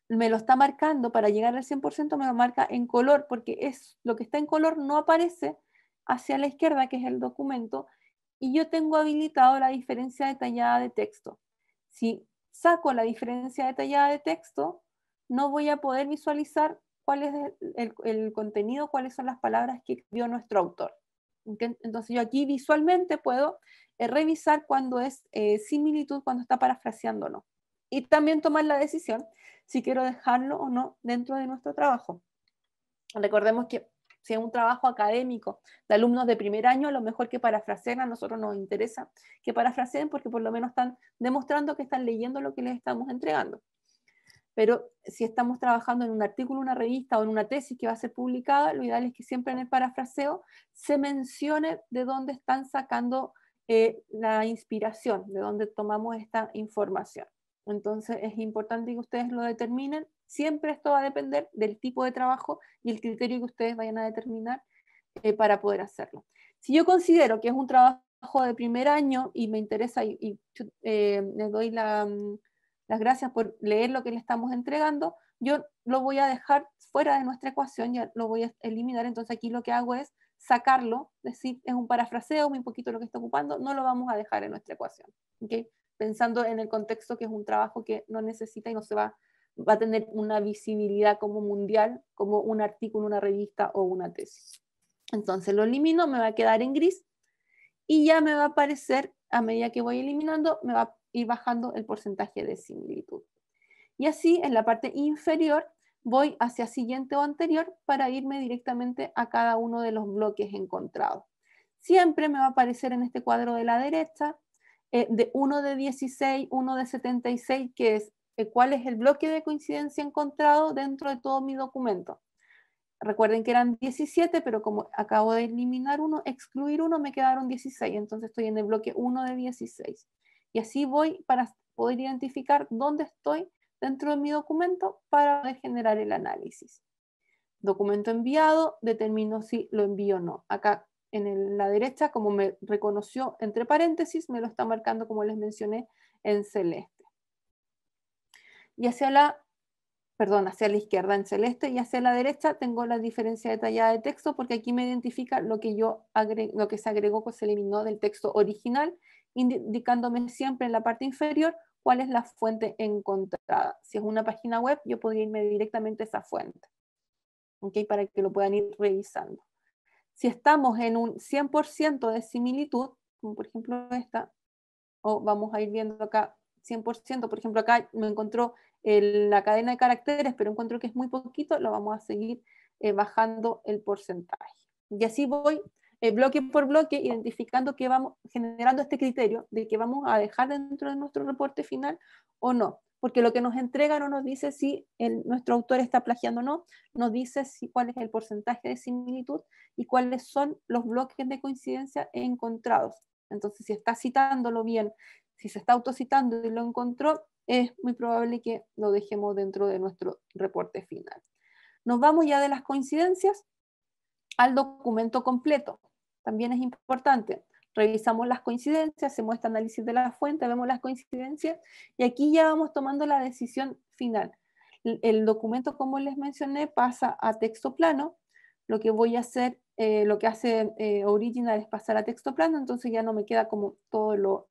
S2: me lo está marcando, para llegar al 100% me lo marca en color, porque es lo que está en color no aparece hacia la izquierda, que es el documento, y yo tengo habilitado la diferencia detallada de texto. Si saco la diferencia detallada de texto, no voy a poder visualizar cuál es el contenido, cuáles son las palabras que escribió nuestro autor. Entonces yo aquí visualmente puedo revisar cuando es similitud, cuando está parafraseando o no. Y también tomar la decisión si quiero dejarlo o no dentro de nuestro trabajo. Recordemos que si es un trabajo académico de alumnos de primer año, lo mejor que parafraseen, a nosotros nos interesa que parafraseen porque por lo menos están demostrando que están leyendo lo que les estamos entregando. Pero si estamos trabajando en un artículo, una revista o en una tesis que va a ser publicada, lo ideal es que siempre en el parafraseo se mencione de dónde están sacando la inspiración, de dónde tomamos esta información. Entonces es importante que ustedes lo determinen. Siempre esto va a depender del tipo de trabajo y el criterio que ustedes vayan a determinar para poder hacerlo. Si yo considero que es un trabajo de primer año y me interesa y les doy las gracias por leer lo que le estamos entregando, yo lo voy a dejar fuera de nuestra ecuación, ya lo voy a eliminar. Entonces aquí lo que hago es sacarlo, decir, es un parafraseo, muy poquito lo que está ocupando, no lo vamos a dejar en nuestra ecuación. ¿Okay? Pensando en el contexto que es un trabajo que no necesita y no se va a tener una visibilidad como mundial, como un artículo, una revista o una tesis. Entonces lo elimino, me va a quedar en gris y ya me va a aparecer, a medida que voy eliminando, me va a ir bajando el porcentaje de similitud. Y así en la parte inferior voy hacia siguiente o anterior para irme directamente a cada uno de los bloques encontrados. Siempre me va a aparecer en este cuadro de la derecha de 1 de 16, 1 de 76, que es cuál es el bloque de coincidencia encontrado dentro de todo mi documento. Recuerden que eran 17, pero como acabo de eliminar uno, excluir uno, me quedaron 16. Entonces estoy en el bloque 1 de 16. Y así voy para poder identificar dónde estoy dentro de mi documento para poder generar el análisis. Documento enviado, determino si lo envío o no. Acá en la derecha, como me reconoció entre paréntesis, me lo está marcando, como les mencioné, en celeste. Y hacia la izquierda en celeste, y hacia la derecha tengo la diferencia detallada de texto, porque aquí me identifica lo que se agregó, que se eliminó del texto original, indicándome siempre en la parte inferior cuál es la fuente encontrada. Si es una página web, yo podría irme directamente a esa fuente, ¿okay? Para que lo puedan ir revisando. Si estamos en un 100% de similitud, como por ejemplo esta, o vamos a ir viendo acá 100%, por ejemplo acá me encontró la cadena de caracteres, pero encuentro que es muy poquito, lo vamos a seguir bajando el porcentaje. Y así voy bloque por bloque identificando que vamos generando este criterio de que vamos a dejar dentro de nuestro reporte final o no, porque lo que nos entrega no nos dice si nuestro autor está plagiando o no, nos dice cuál es el porcentaje de similitud y cuáles son los bloques de coincidencia encontrados. Entonces, si está citándolo bien, si se está autocitando y lo encontró, es muy probable que lo dejemos dentro de nuestro reporte final. Nos vamos ya de las coincidencias al documento completo. también es importante. Revisamos las coincidencias, hacemos este análisis de la fuente, vemos las coincidencias y aquí ya vamos tomando la decisión final. El documento, como les mencioné, pasa a texto plano. Lo que voy a hacer, lo que hace Original es pasar a texto plano, entonces ya no me queda como todo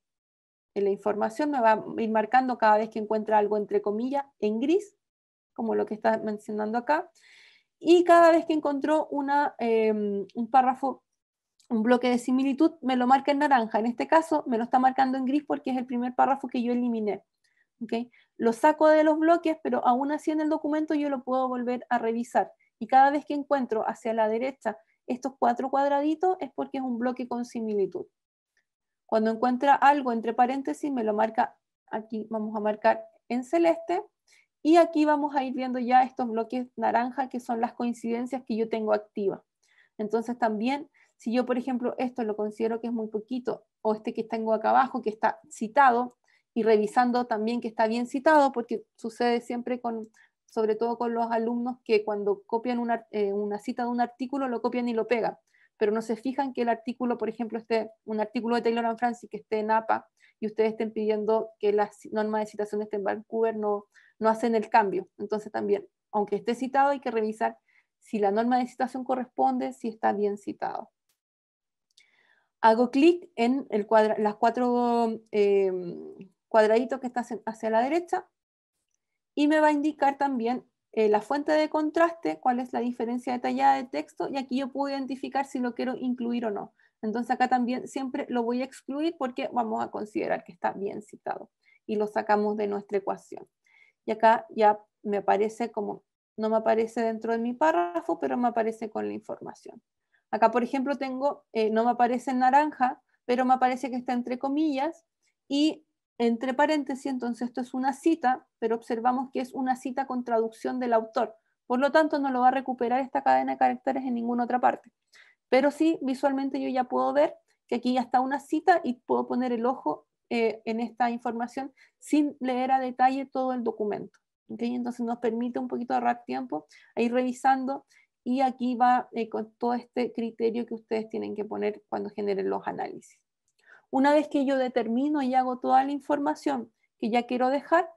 S2: la información, me va a ir marcando cada vez que encuentra algo entre comillas en gris, como lo que está mencionando acá, y cada vez que encontró un párrafo, un bloque de similitud, me lo marca en naranja. En este caso me lo está marcando en gris porque es el primer párrafo que yo eliminé. ¿Okay? Lo saco de los bloques, pero aún así en el documento yo lo puedo volver a revisar. Y cada vez que encuentro hacia la derecha estos 4 cuadraditos es porque es un bloque con similitud. Cuando encuentra algo entre paréntesis me lo marca, aquí vamos a marcar en celeste, y aquí vamos a ir viendo ya estos bloques naranja que son las coincidencias que yo tengo activas. Entonces también, si yo por ejemplo esto lo considero que es muy poquito, o este que tengo acá abajo que está citado, y revisando también que está bien citado, porque sucede siempre sobre todo con los alumnos que cuando copian una cita de un artículo lo copian y lo pegan, pero no se fijan que el artículo, por ejemplo, un artículo de Taylor and Francis que esté en APA y ustedes estén pidiendo que las normas de citación estén en Vancouver, no hacen el cambio. Entonces también, aunque esté citado, hay que revisar si la norma de citación corresponde, si está bien citado. Hago clic en las 4 cuadraditos que están hacia la derecha y me va a indicar también la fuente de contraste, cuál es la diferencia detallada de texto, y aquí yo puedo identificar si lo quiero incluir o no. Entonces acá también siempre lo voy a excluir porque vamos a considerar que está bien citado y lo sacamos de nuestra ecuación. Y acá ya me aparece como, no me aparece dentro de mi párrafo, pero me aparece con la información. Acá, por ejemplo, no me aparece en naranja, pero me aparece que está entre comillas y entre paréntesis, entonces esto es una cita, pero observamos que es una cita con traducción del autor. Por lo tanto, no lo va a recuperar esta cadena de caracteres en ninguna otra parte. Pero sí, visualmente yo ya puedo ver que aquí ya está una cita y puedo poner el ojo en esta información sin leer a detalle todo el documento. ¿Okay? Entonces nos permite un poquito ahorrar tiempo a ir revisando, y aquí va con todo este criterio que ustedes tienen que poner cuando generen los análisis. Una vez que yo determino y hago toda la información que ya quiero dejar,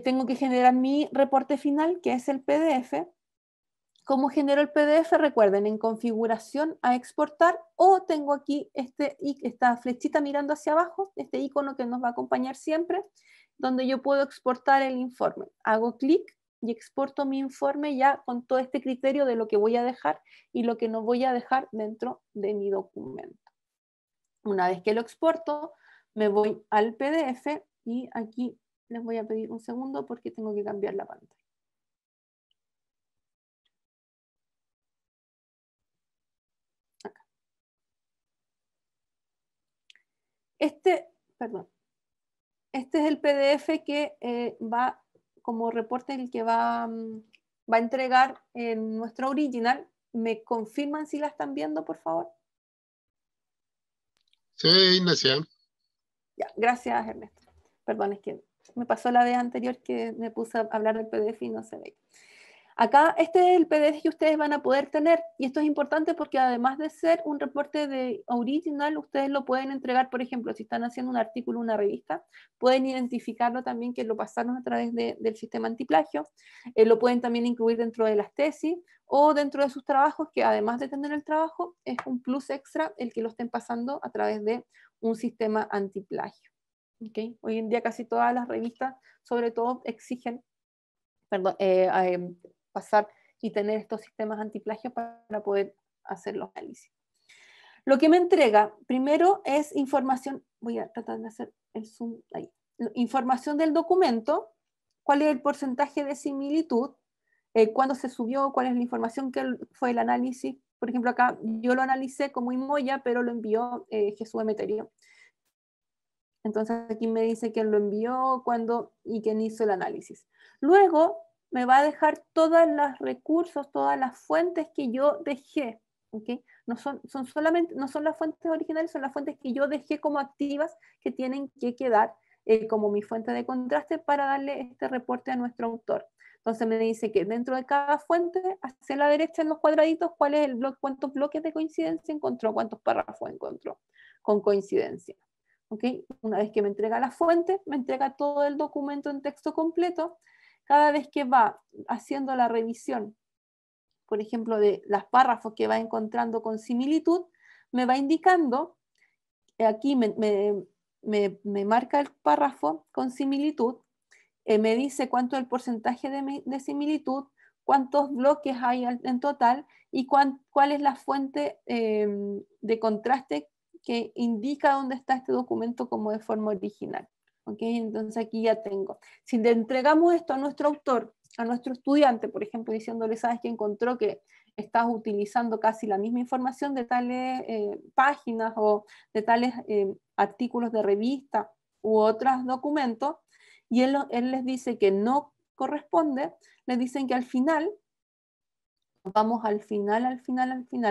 S2: tengo que generar mi reporte final, que es el PDF. ¿Cómo genero el PDF? Recuerden, en configuración a exportar, o tengo aquí esta flechita mirando hacia abajo, este icono que nos va a acompañar siempre, donde yo puedo exportar el informe. Hago clic y exporto mi informe ya con todo este criterio de lo que voy a dejar y lo que no voy a dejar dentro de mi documento. Una vez que lo exporto, me voy al PDF y aquí les voy a pedir un segundo porque tengo que cambiar la pantalla. Acá. Este es el PDF que va como reporte, el que va a entregar en nuestro original. ¿Me confirman si la están viendo, por favor?
S1: Sí, Ignacia.
S2: Ya, gracias, Ernesto. Perdón, es que me pasó la vez anterior que me puse a hablar del PDF y no se ve. Acá este es el PDF que ustedes van a poder tener, y esto es importante porque además de ser un reporte de original, ustedes lo pueden entregar, por ejemplo, si están haciendo un artículo, una revista, pueden identificarlo también que lo pasaron a través del sistema antiplagio, lo pueden también incluir dentro de las tesis o dentro de sus trabajos, que además de tener el trabajo, es un plus extra el que lo estén pasando a través de un sistema antiplagio. ¿Okay? Hoy en día casi todas las revistas, sobre todo, exigen pasar y tener estos sistemas antiplagio para poder hacer los análisis. Lo que me entrega primero es información, voy a tratar de hacer el zoom ahí, información del documento, cuál es el porcentaje de similitud, cuándo se subió, cuál es la información que fue el análisis. Por ejemplo, acá yo lo analicé como Inmoya, pero lo envió Jesús Emeterio. Entonces aquí me dice quién lo envió, cuándo y quién hizo el análisis. Luego me va a dejar todos los recursos, todas las fuentes que yo dejé. ¿Okay? No son las fuentes originales, son las fuentes que yo dejé como activas que tienen que quedar como mi fuente de contraste para darle este reporte a nuestro autor. Entonces me dice que dentro de cada fuente, hacia la derecha en los cuadraditos, cuál es el bloque, cuántos bloques de coincidencia encontró, cuántos párrafos encontró con coincidencia. ¿Okay? Una vez que me entrega la fuente, me entrega todo el documento en texto completo. Cada vez que va haciendo la revisión, por ejemplo, de los párrafos que va encontrando con similitud, me va indicando, aquí me marca el párrafo con similitud, me dice cuánto es el porcentaje de similitud, cuántos bloques hay en total y cuál es la fuente de contraste que indica dónde está este documento como de forma original. ¿Okay? Entonces aquí ya tengo. Si le entregamos esto a nuestro autor, a nuestro estudiante, por ejemplo, diciéndole, sabes que encontró que estás utilizando casi la misma información de tales páginas o de tales artículos de revista u otros documentos, y él les dice que no corresponde, les dicen que al final, vamos al final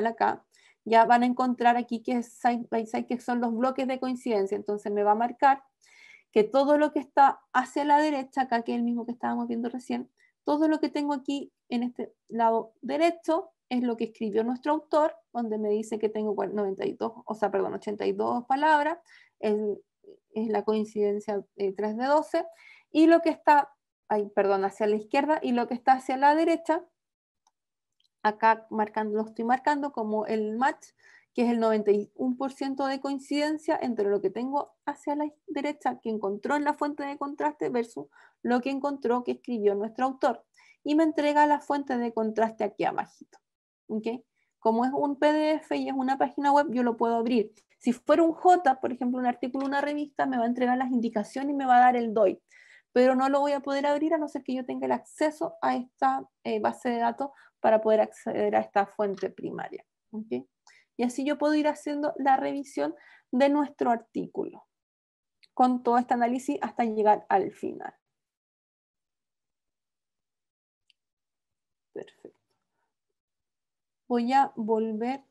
S2: acá, ya van a encontrar aquí que son los bloques de coincidencia. Entonces me va a marcar que todo lo que está hacia la derecha, acá que es el mismo que estábamos viendo recién, todo lo que tengo aquí en este lado derecho es lo que escribió nuestro autor, donde me dice que tengo 82 palabras, es la coincidencia 3 de 12, y lo que está, hacia la izquierda, y lo que está hacia la derecha, acá lo estoy marcando como el match, que es el 91% de coincidencia entre lo que tengo hacia la derecha, que encontró en la fuente de contraste, versus lo que encontró que escribió nuestro autor. Y me entrega la fuente de contraste aquí abajito. ¿Okay? Como es un PDF y es una página web, yo lo puedo abrir. Si fuera un J, por ejemplo, un artículo, una revista, me va a entregar las indicaciones y me va a dar el DOI. Pero no lo voy a poder abrir a no ser que yo tenga el acceso a esta base de datos para poder acceder a esta fuente primaria. ¿Okay? Y así yo puedo ir haciendo la revisión de nuestro artículo con todo este análisis hasta llegar al final. Perfecto. Voy a volver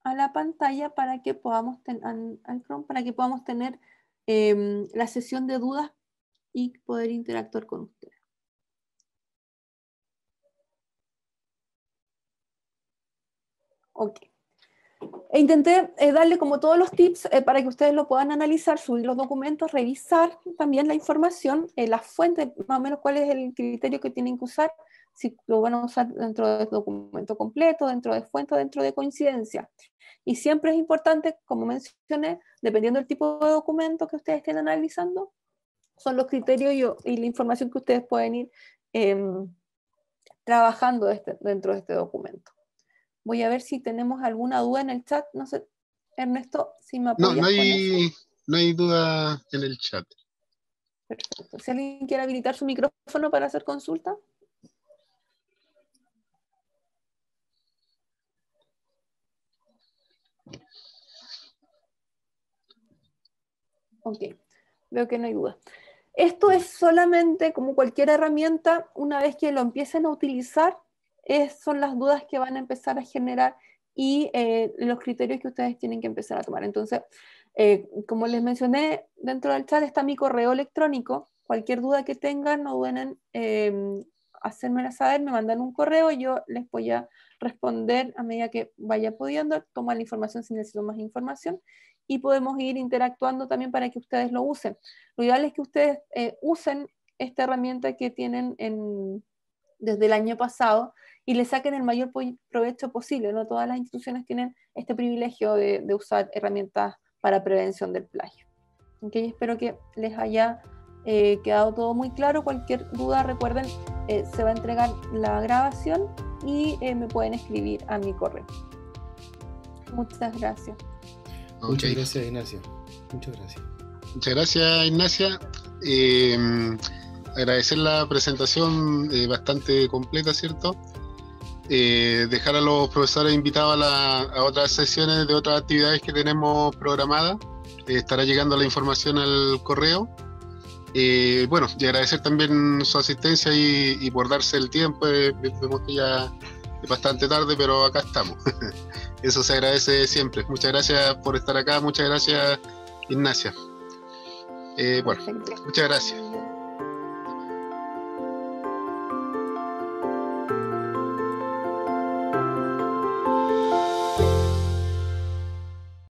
S2: a la pantalla para que podamos al Chrome, para que podamos tener la sesión de dudas y poder interactuar con ustedes. Ok. Intenté darle como todos los tips para que ustedes lo puedan analizar, subir los documentos, revisar también la información, las fuentes, más o menos cuál es el criterio que tienen que usar, si lo van a usar dentro del documento completo, dentro de fuente o dentro de coincidencia. Y siempre es importante, como mencioné, dependiendo del tipo de documento que ustedes estén analizando, son los criterios y la información que ustedes pueden ir trabajando dentro de este documento. Voy a ver si tenemos alguna duda en el chat. No sé, Ernesto, si me apoyas con eso.
S1: No hay duda en el chat.
S2: Perfecto. Si alguien quiere habilitar su micrófono para hacer consulta. Ok, veo que no hay duda. Esto es solamente como cualquier herramienta, una vez que lo empiecen a utilizar, son las dudas que van a empezar a generar y los criterios que ustedes tienen que empezar a tomar. Entonces, como les mencioné, dentro del chat está mi correo electrónico. Cualquier duda que tengan, no duden en hacérmela saber, me mandan un correo, yo les voy a responder a medida que vaya pudiendo, tomar la información si necesito más información, y podemos ir interactuando también para que ustedes lo usen. Lo ideal es que ustedes usen esta herramienta que tienen desde el año pasado y le saquen el mayor provecho posible. No todas las instituciones tienen este privilegio de usar herramientas para prevención del plagio. ¿Okay? Espero que les haya quedado todo muy claro. Cualquier duda, recuerden, se va a entregar la grabación y me pueden escribir a mi correo. Muchas gracias.
S1: Okay.
S3: Muchas gracias, Ignacia. Muchas gracias.
S1: Muchas gracias, Ignacia. Agradecer la presentación bastante completa, ¿cierto? Dejar a los profesores invitados a otras sesiones de otras actividades que tenemos programadas. Estará llegando la información al correo. Bueno, y agradecer también su asistencia y por darse el tiempo. Vemos que ya es bastante tarde, pero acá estamos. Eso se agradece siempre. Muchas gracias por estar acá. Muchas gracias, Ignacia. Bueno,
S2: Perfecto.
S1: muchas gracias.